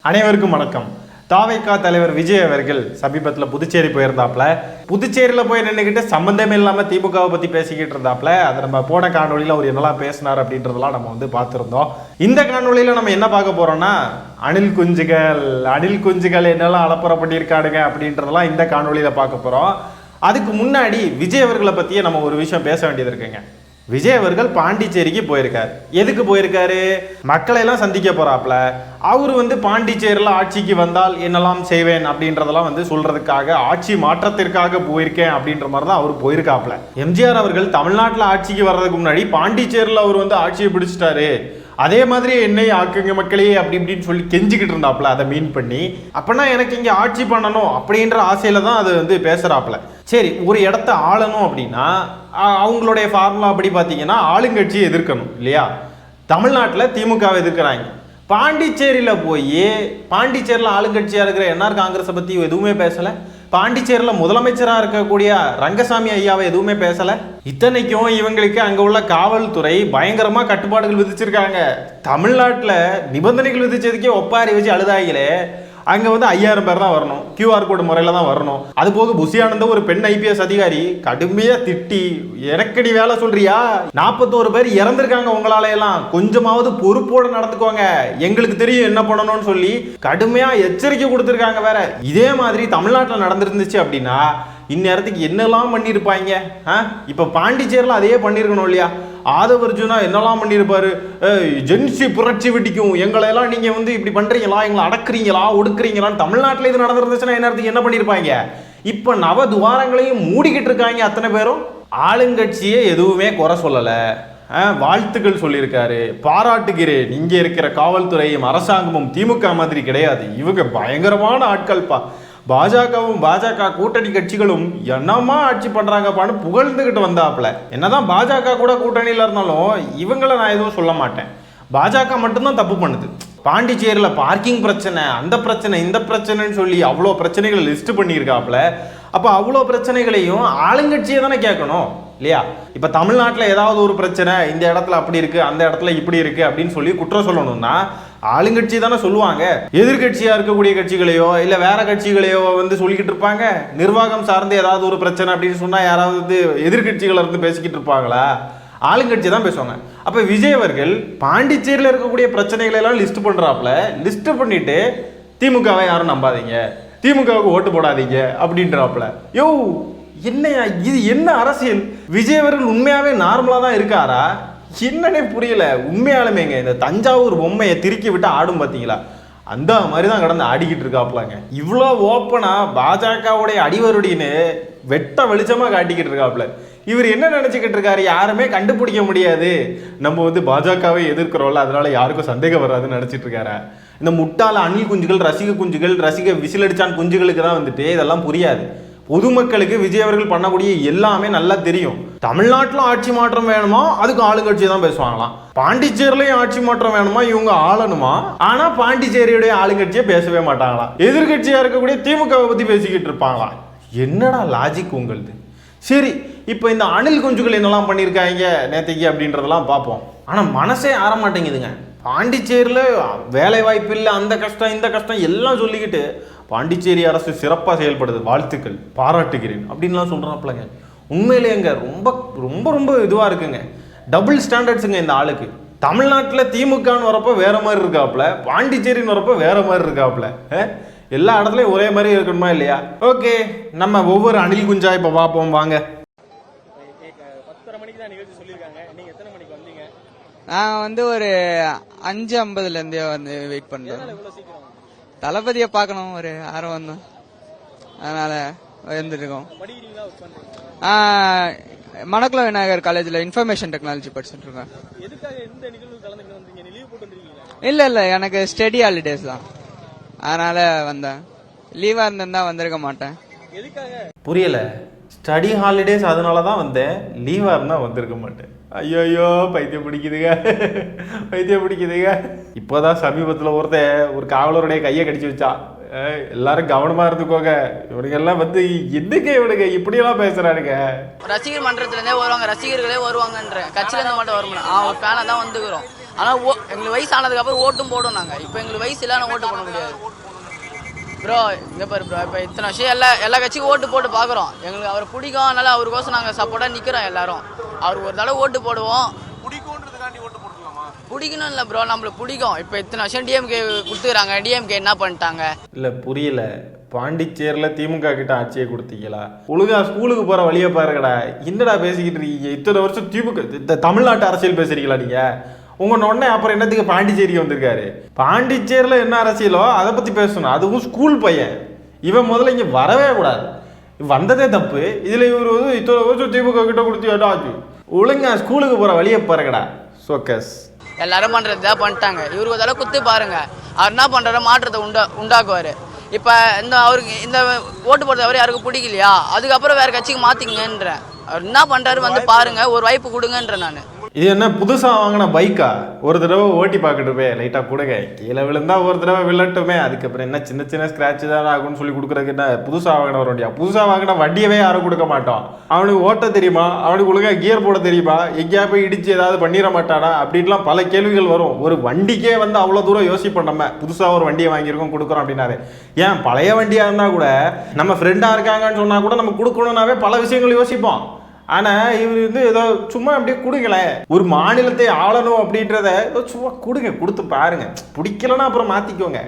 அனைவருக்கும் வணக்கம். தாவைக்கா தலைவர் விஜய் அவர்கள் சமீபத்தில் புதுச்சேரி போயிருந்தாப்புல. புதுச்சேரியில் போய் நின்றுக்கிட்டு சம்பந்தமே இல்லாமல் திமுகவை பற்றி பேசிக்கிட்டு இருந்தாப்புல. அதை நம்ம போன காணொலியில் அவர் என்னெல்லாம் பேசினார் அப்படின்றதெல்லாம் நம்ம பார்த்துருந்தோம். இந்த காணொலியில் நம்ம என்ன பார்க்க போறோம்னா, அணில் குஞ்சுகள் என்னெல்லாம் அலப்பறை பண்ணியிருக்காடுங்க அப்படின்றதெல்லாம் இந்த காணொலியில் பார்க்க போகிறோம். அதுக்கு முன்னாடி விஜய் அவர்களை பற்றியே நம்ம ஒரு விஷயம் பேச வேண்டியது இருக்குங்க. விஜய் அவர்கள் பாண்டிச்சேரிக்கு போயிருக்காரு. எதுக்கு போயிருக்காரு? மக்களை எல்லாம் சந்திக்க போறாப்ல. அவரு பாண்டிச்சேரியில் ஆட்சிக்கு வந்தால் என்னெல்லாம் செய்வேன் அப்படின்றதெல்லாம் சொல்றதுக்காக, ஆட்சி மாற்றத்திற்காக போயிருக்கேன் அப்படின்ற மாதிரி தான் அவர் போயிருக்காப்ல. எம்ஜிஆர் அவர்கள் தமிழ்நாட்டில் ஆட்சிக்கு வர்றதுக்கு முன்னாடி பாண்டிச்சேரியில் அவர் ஆட்சியை பிடிச்சிட்டாரு, அதே மாதிரி என்னை ஆக்குங்க மக்களே அப்படி இப்படின்னு சொல்லி கெஞ்சிக்கிட்டு இருந்தாப்புல. அதை மீன் பண்ணி அப்பனா எனக்கு இங்கே ஆட்சி பண்ணணும் அப்படின்ற ஆசையில தான் அது பேசுறாப்புல. சரி, ஒரு இடத்த ஆளணும் அப்படின்னா அவங்களுடைய ஃபார்முலா அப்படி பார்த்தீங்கன்னா ஆளுங்கட்சியை எதிர்க்கணும் இல்லையா? தமிழ்நாட்டில் திமுகவை எதிர்க்கிறாங்க. பாண்டிச்சேரியில் போய் பாண்டிச்சேரியில் ஆளுங்கட்சியாக இருக்கிற என்ஆர் காங்கிரஸை பற்றி எதுவுமே பேசலை. பாண்டிச்சேரியில் முதலமைச்சராக இருக்கக்கூடிய ரங்கசாமி ஐயாவை எதுவுமே பேசலை. இத்தனைக்கும் இவங்களுக்கு அங்கே உள்ள காவல்துறை பயங்கரமாக கட்டுப்பாடுகள் விதிச்சிருக்காங்க. தமிழ்நாட்டில் நிபந்தனைகள் விதிச்சதுக்கே ஒப்பாரி வச்சு அழுதாங்களே. அங்கே 5000 பேர் தான் வரணும், QR கோடு முறையில் தான் வரணும். அது போக புஷியானந்த ஒரு பெண் IPS அதிகாரி கடுமையாக திட்டி, எனக்கடி வேலை சொல்றியா, 41 பேர் இறந்துருக்காங்க, உங்களால எல்லாம் கொஞ்சமாவது பொறுப்போடு நடந்துக்கோங்க, எங்களுக்கு தெரியும் என்ன பண்ணணும்னு சொல்லி கடுமையாக எச்சரிக்கை கொடுத்துருக்காங்க. வேற இதே மாதிரி தமிழ்நாட்டில் நடந்துருந்துச்சு அப்படின்னா இந்நேரத்துக்கு என்னெல்லாம் பண்ணியிருப்பாங்க. இப்போ பாண்டிச்சேரியில் அதே பண்ணியிருக்கணும் இல்லையா? ஆதவர்ஜுனா என்னெல்லாம் பண்ணியிருப்பாரு, ஜென்சி புரட்சி வெடிக்கும், எங்களையெல்லாம் நீங்கள் இப்படி பண்ணுறீங்களா, எங்களை அடக்குறீங்களா ஒடுக்குறீங்களான்னு தமிழ்நாட்டில் இது நடந்துருந்துச்சுன்னா இந்நேரத்துக்கு என்ன பண்ணியிருப்பாங்க? இப்போ நவ துவாரங்களையும் மூடிக்கிட்டு இருக்காங்க அத்தனை பேரும். ஆளுங்கட்சியே எதுவுமே குறை சொல்லலை, வாழ்த்துக்கள் சொல்லியிருக்காரு, பாராட்டுகிறேன். இங்கே இருக்கிற காவல்துறையும் அரசாங்கமும் திமுக மாதிரி கிடையாது, இவங்க பயங்கரமான ஆட்கள்ப்பா, பாஜக கூட்டணி கட்சிகளும் என்னமா ஆட்சி பண்றாங்கப்பான்னு புகழ்ந்துகிட்டு வந்தாப்புல. என்னதான் பாஜக கூட கூட்டணியில இருந்தாலும் இவங்களை நான் எதுவும் சொல்ல மாட்டேன். பாஜக மட்டும்தான் தப்பு பண்ணுது. பாண்டிச்சேரியில் பார்க்கிங் பிரச்சனை, அந்த பிரச்சனை, இந்த பிரச்சனைன்னு சொல்லி அவ்வளோ பிரச்சனைகளை லிஸ்ட் பண்ணியிருக்காப்புல. அப்போ அவ்வளோ பிரச்சனைகளையும் ஆளுங்கட்சியை தானே கேட்கணும் இல்லையா? இப்போ தமிழ்நாட்டில் ஏதாவது ஒரு பிரச்சனை, இந்த இடத்துல அப்படி இருக்கு, அந்த இடத்துல இப்படி இருக்கு அப்படின்னு சொல்லி குற்றம் சொல்லணும்னா ஆளுங்கட்சி தானே சொல்லுவாங்க. எதிர்கட்சியா இருக்கக்கூடிய கட்சிகளையோ இல்லை வேற கட்சிகளையோ சொல்லிக்கிட்டு இருப்பாங்க. நிர்வாகம் சார்ந்து ஏதாவது ஒரு பிரச்சனை அப்படின்னு சொன்னா யாராவது எதிர்கட்சிகளை இருந்து பேசிக்கிட்டு இருப்பாங்களா? ஆளுங்கட்சி தான் பேசுவாங்க. அப்ப விஜய் அவர்கள் பாண்டிச்சேரியில் இருக்கக்கூடிய பிரச்சனைகளை எல்லாம் லிஸ்ட் பண்றாப்ல. லிஸ்ட் பண்ணிட்டு திமுகவை யாரும் நம்பாதீங்க, திமுகவுக்கு ஓட்டு போடாதீங்க அப்படின்றாப்ல. யோ என்னையா இது, என்ன அரசியல்? விஜய் அவர்கள் உண்மையாவே நார்மலா தான் இருக்காரா என்னன்னே புரியல. உண்மையாலுமேங்க இந்த தஞ்சாவூர் பொம்மையை திருக்கி விட்டு ஆடும் பார்த்தீங்களா, அந்த மாதிரி தான் கடந்து ஆடிக்கிட்டு இருக்காப்லாங்க. இவ்வளோ ஓப்பனா பாஜகவுடைய அடிவருடின்னு வெட்ட வெளிச்சமாக காட்டிக்கிட்டு இருக்காப்ல. இவர் என்ன நினச்சிக்கிட்டு இருக்காரு, யாருமே கண்டுபிடிக்க முடியாது, நம்ம பாஜகவை எதிர்க்கிறோம்ல அதனால யாருக்கும் சந்தேகம் வராதுன்னு நினச்சிட்டு இருக்காரு. இந்த முட்டாள அணில் குஞ்சுகள், ரசிக விசிலடிச்சான் குஞ்சுகளுக்கு தான் இதெல்லாம் புரியாது. பொதுமக்களுக்கு விஜய் அவர்கள் பண்ணக்கூடிய எல்லாமே நல்லா தெரியும். தமிழ்நாட்டில் ஆட்சி மாற்றம் வேணுமா, அதுக்கு ஆளுங்கட்சி தான் பேசுவாங்களாம். பாண்டிச்சேரியிலையும் ஆட்சி மாற்றம் வேணுமா, இவங்க ஆளணுமா, ஆனா பாண்டிச்சேரியுடைய ஆளுங்கட்சியை பேசவே மாட்டாங்களாம். எதிர்கட்சியா இருக்கக்கூடிய திமுகவை பத்தி பேசிக்கிட்டு இருப்பாங்களாம். என்னடா லாஜிக் உங்களுது? சரி, இப்போ இந்த அணில் குஞ்சுகள் என்னெல்லாம் பண்ணியிருக்காங்க நேத்தைக்கு அப்படின்றதெல்லாம் பார்ப்போம். ஆனால் மனசே ஆற மாட்டேங்குதுங்க. பாண்டிச்சேரியில் வேலை வாய்ப்பு இல்லை, அந்த கஷ்டம் இந்த கஷ்டம் எல்லாம் சொல்லிக்கிட்டு பாண்டிச்சேரி அரசு சிறப்பாக செயல்படுது, வாழ்த்துக்கள், பாராட்டுகிறேன் அப்படின்லாம் சொல்கிறாப்லங்க. உண்மையிலேங்க ரொம்ப ரொம்ப ரொம்ப இதுவாக இருக்குங்க. டபுள் ஸ்டாண்டர்ட்ஸுங்க இந்த ஆளுக்கு. தமிழ்நாட்டில் திமுகன்னு வரப்போ வேற மாதிரி இருக்காப்புல, பாண்டிச்சேரின்னு வரப்போ வேற மாதிரி இருக்காப்புல. எல்லா இடத்துலையும் ஒரே மாதிரி இருக்கணுமா இல்லையா? ஓகே, நம்ம ஒவ்வொரு அணில் குஞ்சா இப்போ பார்ப்போம் வாங்க. 10:30 மணிக்கு தான் நிகழ்ச்சி சொல்லியிருக்காங்க. நீங்க எத்தனை மணிக்கு வந்தீங்க? நான் ஒரு 5:50 வெயிட் பண்றேன். தளபதியை பார்க்கணும், ஒரு ஆர்வம் வந்தோம், அதனால வந்துருக்கோம். மணக்குள விநாயகர் காலேஜ்ல இன்ஃபர்மேஷன் டெக்னாலஜி படிச்சுட்டு இருக்கேன். இல்ல எனக்கு ஸ்டடி ஹாலிடேஸ் தான், அதனால வந்தேன். லீவா இருந்தா வந்திருக்க மாட்டேன். புரியல? ஸ்டடி ஹாலிடேஸ் அதனால தான் வந்தேன், லீவா இருந்தா வந்திருக்க மாட்டேன். ஐயோ பைத்தியம் பிடிக்குதுங்க. இப்போதான் சமீபத்தில் ஒரு காவலருடைய கையை கடிச்சு வச்சா. எல்லாரும் கவனமா இருந்துக்கோங்க, இவனுங்க எல்லாம் என்னங்க இவனுங்க இப்படியெல்லாம் பேசுறானுங்க. ரசிகர் மன்றத்துல இருந்தே வருவாங்க, ரசிகர்களே வருவாங்கன்ற கட்சியில இருந்து மட்டும் வரும். ஒரு ஃபேனா தான் வந்துக்கிறோம். ஆனால் எங்களுக்கு வயசு ஆனதுக்கப்புறம் ஓட்டும் போடும் நாங்கள். இப்போ எங்களுக்கு வயசு இல்லைன்னா ஓட்டு போட முடியாது ப்ரோ. இங்கே பாரு ப்ரோ, இப்போ இத்தனை வருஷம் எல்லா கட்சிக்கும் ஓட்டு போட்டு பார்க்குறோம். எங்களுக்கு அவரை பிடிக்கும், அதனால அவருக்கோசம் நாங்கள் சப்போர்ட்டாக நிற்கிறோம் எல்லாரும். அவருக்கு ஒரு தடவை ஓட்டு போடுவோம். பிடிக்கணும் இல்லை ப்ரோ, நம்மளுக்கு பிடிக்கும். இப்போ இத்தனை வருஷம் டிஎம்கே கொடுத்துக்கிறாங்க, டிஎம்கே என்ன பண்ணிட்டாங்க இல்லை புரியல. பாண்டிச்சேரியில் திமுக கிட்ட ஆட்சியை கொடுத்தீங்களா? ஒழுங்கா ஸ்கூலுக்கு போகிற வழியை பாருங்கடா. என்னடா பேசிக்கிட்டு இருக்கீங்க? இத்தனை வருஷம் திமுக தமிழ்நாட்டு அரசியல் பேசுறீங்களா நீங்கள்? உங்கள் நொண்ணே அப்புறம் என்னத்துக்கு பாண்டிச்சேரிக்கு வந்திருக்காரு? பாண்டிச்சேரியில் என்ன அரசியலோ அதை பற்றி பேசணும். அதுவும் ஸ்கூல் பையன் இவன் முதல்ல இங்கே வரவே கூடாது. வந்ததே தப்பு. இதில் இவர் வந்து இத்தனை வருஷம் திமுக கிட்ட கொடுத்து ஆச்சு. ஒழுங்கா ஸ்கூலுக்கு போகிற வழியை பாருங்கடா. சோக்கஸ் எல்லாரும் பண்ணுறது தான் பண்ணிட்டாங்க. இவருக்கு ஒரு தடவை குத்து பாருங்க, அவர் என்ன பண்ணுறாரு மாற்றத்தை உண்டாக்குவார். இப்போ அவருக்கு இந்த ஓட்டு போடுறது அவர் யாருக்கும் பிடிக்கலையா, அதுக்கப்புறம் வேறு கட்சிக்கு மாற்றிங்கன்ற அவர் என்ன பண்ணுறாரு வந்து பாருங்க, ஒரு வாய்ப்பு கொடுங்கன்ற. நான் இது என்ன புதுசாக வாங்கின பைக்கா? ஒரு தடவை ஓட்டி பார்க்கட்டுமே, லைட்டாக கொடுங்க, கீழே விழுந்தா ஒரு தடவை விழட்டுமே, அதுக்கப்புறம் என்ன சின்ன சின்ன ஸ்க்ராட்ச் தான் ஆகும்னு சொல்லி கொடுக்குறதுக்கு என்ன புதுசாக வாங்கின ஒரு வண்டியா? புதுசாக வாங்கின வண்டியவே யாரும் கொடுக்க மாட்டோம். அவனுக்கு ஓட்ட தெரியுமா? அவனுக்கு ஒழுங்கா கியர் போட தெரியுமா? எங்கேயா போய் இடிச்சு ஏதாவது பண்ணிட மாட்டானா? அப்படின்லாம் பல கேள்விகள் வரும். ஒரு வண்டிக்கே வந்து அவ்வளோ தூரம் யோசிப்போம். நம்ம புதுசாக ஒரு வண்டியை வாங்கியிருக்கோம் கொடுக்குறோம் அப்படின்னாரு. ஏன் பழைய வண்டியாக இருந்தால் கூட நம்ம ஃப்ரெண்டாக இருக்காங்கன்னு சொன்னால் கூட நம்ம கொடுக்கணுன்னாவே பல விஷயங்கள் யோசிப்போம். ஆனால் இவர் வந்து ஏதோ சும்மா அப்படியே கொடுங்களேன், ஒரு மாநிலத்தை ஆளணும் அப்படின்றத ஏதோ சும்மா கொடுங்க, கொடுத்து பாருங்க, பிடிக்கலன்னா அப்புறம் மாற்றிக்கோங்க.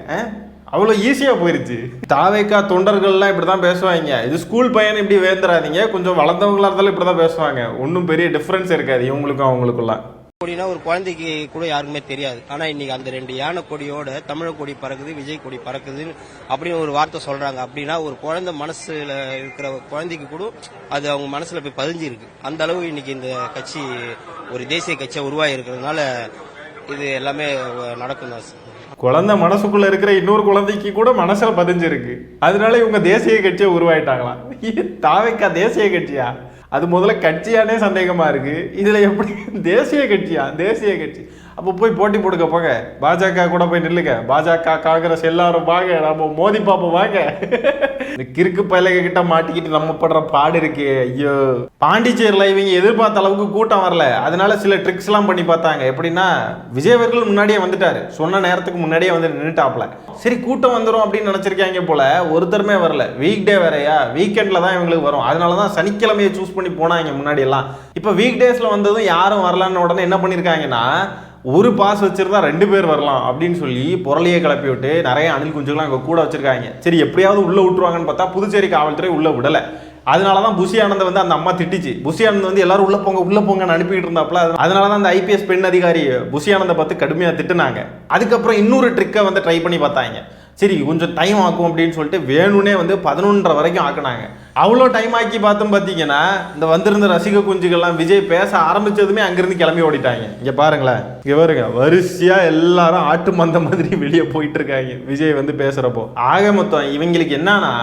அவ்வளோ ஈஸியாக போயிருச்சு. தாவேக்கா தொண்டர்கள்லாம் இப்படி தான் பேசுவாங்க. இது ஸ்கூல் பையன் இப்படி வேந்துடாதீங்க, கொஞ்சம் வளர்ந்தவங்களா இருந்தாலும் இப்படி தான் பேசுவாங்க. ஒன்றும் பெரிய டிஃப்ரென்ஸ் இருக்காது இவங்களுக்கும் அவங்களுக்குலாம். கொடினா ஒரு குழந்தைக்கு கூட யாருக்குமே தெரியாது. ஆனா இன்னைக்கு அந்த 2 யானை கொடியோட தமிழ் கொடி பறக்குது, விஜய் கொடி பறக்குது அப்படின்னு ஒரு வார்த்தை சொல்றாங்க. அப்படின்னா ஒரு குழந்தை மனசுல இருக்கிற குழந்தைக்கு கூட அது அவங்க மனசுல போய் பதிஞ்சு இருக்கு. அந்த அளவு இன்னைக்கு இந்த கட்சி ஒரு தேசிய கட்சியா உருவாகி இருக்கிறதுனால இது எல்லாமே நடக்கும் தான். குழந்தை மனசுக்குள்ள இருக்கிற இன்னொரு குழந்தைக்கு கூட மனசுல பதிஞ்சிருக்கு. அதனால இவங்க தேசிய கட்சியை உருவாயிட்டாங்களாம். தாவேக்கா தேசிய கட்சியா? அது முதல்ல கட்சியானே சந்தேகமா இருக்கு. இதுல எப்படி தேசிய கட்சியா? தேசிய கட்சி அப்போ போய் போட்டி போடுக்க போங்க, பாஜக கூட போய் நில்லுங்க. பாஜக காங்கிரஸ் எல்லாரும் வாங்க, நம்ம மோதி பாப்போம் வாங்க. இந்த கிறுக்கு பயிலக கிட்ட மாட்டிக்கிட்டு நம்ம படுற பாடு இருக்கு. ஐயோ, பாண்டிச்சேரியில் இவங்க எதிர்பார்த்த அளவுக்கு கூட்டம் வரல. அதனால சில ட்ரிக்ஸ் எல்லாம் பண்ணி பார்த்தாங்க. எப்படின்னா விஜய் அவர்கள் முன்னாடியே வந்துட்டாரு, சொன்ன நேரத்துக்கு முன்னாடியே வந்து நின்றுட்டாப்ல. சரி கூட்டம் வந்துடும் அப்படின்னு நினைச்சிருக்காங்க போல. ஒருத்தருமே வரல. வீக் டே வேறையா, வீக்கெண்ட்ல தான் இவங்களுக்கு வரும். அதனாலதான் சனிக்கிழமையை சூஸ் பண்ணி போனாங்க முன்னாடி எல்லாம். இப்ப வீக் டேஸ்ல வந்ததும் யாரும் வரலன்னு உடனே என்ன பண்ணிருக்காங்கன்னா, ஒரு பாஸ் வச்சிருந்தா 2 பேர் வரலாம் அப்படின்னு சொல்லி பொருளையே கிளப்பி விட்டு நிறைய அணில் குஞ்சுகள்லாம் அங்கே கூட வச்சிருக்காங்க. சரி எப்படியாவது உள்ள விட்டுருவாங்கன்னு பார்த்தா புதுச்சேரி காவல்துறை உள்ள விடலை. அதனாலதான் புஷி ஆனந்த் வந்து அந்த அம்மா திட்டிச்சு. புஷி ஆனந்த் வந்து எல்லாரும் உள்ள போங்கன்னு அனுப்பிட்டு இருந்தாப்ல. அதனாலதான் அந்த ஐபிஎஸ் பெண் அதிகாரி புஷி ஆனந்தை பார்த்து கடுமையா திட்டுனாங்க. அதுக்கப்புறம் இன்னொரு ட்ரிக்கை வந்து ட்ரை பண்ணி பார்த்தாங்க. சரி கொஞ்சம் டைம் ஆக்கும் அப்படின்னு சொல்லிட்டு வேணும்னே வந்து 11:30 வரைக்கும் ஆக்குனாங்க. அவ்வளோ டைம் ஆக்கி பார்த்தோம். பார்த்தீங்கன்னா இந்த வந்திருந்த ரசிக குஞ்சுகள்லாம் விஜய் பேச ஆரம்பிச்சதுமே அங்கிருந்து கிளம்பி ஓடிட்டாங்க. இங்க பாருங்களேன், இங்க பாருங்க, வரிசையா எல்லாரும் ஆட்டு மந்த மாதிரி வெளியே போயிட்டு இருக்காங்க விஜய் வந்து பேசுறப்போ. ஆக மொத்தம் இவங்களுக்கு என்னன்னா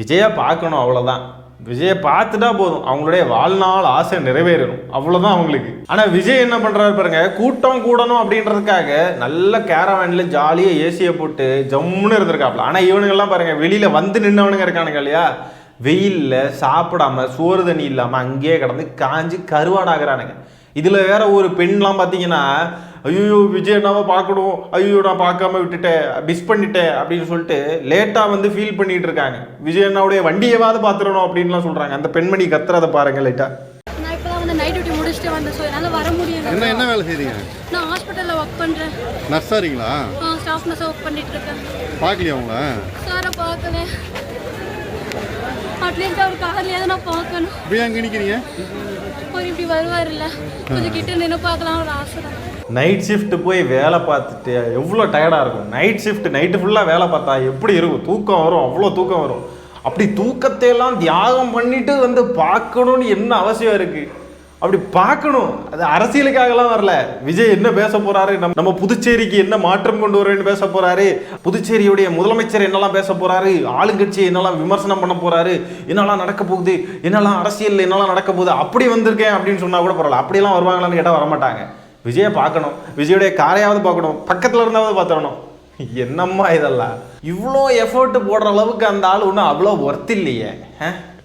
விஜயை பார்க்கணும், அவ்வளவுதான். விஜயை பார்த்துட்டா போதும், அவங்களுடைய வாழ்நாள் ஆசை நிறைவேறணும், அவ்வளவுதான் அவங்களுக்கு. ஆனா விஜய் என்ன பண்றாரு பாருங்க, கூட்டம் கூடணும் அப்படின்றதுக்காக நல்ல கேரவேன்ல ஜாலியா ஏசியை போட்டு ஜம்முன்னு இருந்திருக்காப்ல. ஆனா இவனுங்கெல்லாம் பாருங்க வெளியில வந்து நின்னவனுங்க இருக்கானுங்க இல்லையா, வெயில்ல சாப்பிடாம சோறு தண்ணி இல்லாம அங்கேயே கிடந்து காஞ்சி கருவாடாகிறானுங்க. இதுல வேற ஒரு பெண்லாம் பாத்தீங்கன்னா, ஐயோ விஜய் அண்ணாவை பார்க்கணும், ஐயோ நான் பார்க்காம விட்டுட்டேன், மிஸ் பண்ணிட்டேன் அப்படின்னு சொல்லிட்டு லேட்டா வந்து ஃபீல் பண்ணிட்டு இருக்காங்க. விஜய் அண்ணாவுடைய வண்டியவாது பாத்துறணும் அப்படின்லாம் சொல்றாங்க. அந்த பெண்மணி கத்துறதை பாருங்க லைட்டா. நான் இப்பதான் வந்து நைட் டியூட்டி முடிச்சுட்டு வந்தேன், ஸோ என்னால் வர முடியல. என்ன வேலை செய்றீங்க? நான் ஹாஸ்பிட்டலில் ஒர்க் பண்ணுறேன். நர்ஸா இருக்கீங்களா? ஸ்டாஃப் நர்ஸாக ஒர்க் பண்ணிட்டு இருக்கேன். பார்க்கலையா உங்கள? சாரை பார்க்கல, அட்லீஸ்ட் அவர் கார்லையாவது நான் பார்க்கணும். இப்போ எங்கே நிற்கிறீங்க? ஒரு இப்படி வருவார் இல்லை, கொஞ்சம் கிட்ட நின்று பார்க்கலாம் ஒரு ஆசை தான். நைட் ஷிஃப்ட் போய் வேலை பார்த்துட்டு எவ்வளோ டயர்டாக இருக்கும். நைட் ஷிஃப்ட் நைட்டு ஃபுல்லாக வேலை பார்த்தா எப்படி இருக்கும்? தூக்கம் வரும், அவ்வளோ தூக்கம் வரும். அப்படி தூக்கத்தையெல்லாம் தியாகம் பண்ணிட்டு வந்து பார்க்கணும்னு என்ன அவசியம் இருக்குது? அப்படி பார்க்கணும். அது அரசியலுக்காகலாம் வரல. விஜய் என்ன பேச போறாரு, நம்ம புதுச்சேரிக்கு என்ன மாற்றம் கொண்டு வரேன்னு பேச போறாரு, புதுச்சேரியுடைய முதலமைச்சர் என்னெல்லாம் பேச போறாரு, ஆளுங்கட்சியை என்னெல்லாம் விமர்சனம் பண்ண போறாரு, என்னெல்லாம் நடக்க போகுது, என்னெல்லாம் அரசியல் என்னெல்லாம் நடக்க போகுது, அப்படி வந்திருக்கேன் அப்படின்னு சொன்னா கூட பரவாயில்ல. அப்படியெல்லாம் வருவாங்களான்னு கேட்டால் வரமாட்டாங்க. விஜயை பார்க்கணும், விஜயுடைய காரையாவது பார்க்கணும், பக்கத்தில் இருந்தாவது பார்த்துடணும். என்னம்மா இதெல்லாம்? இவ்வளோ எஃபர்ட் போடுற அளவுக்கு அந்த ஆள் ஒன்றும் அவ்வளோ ஒர்த் இல்லையே.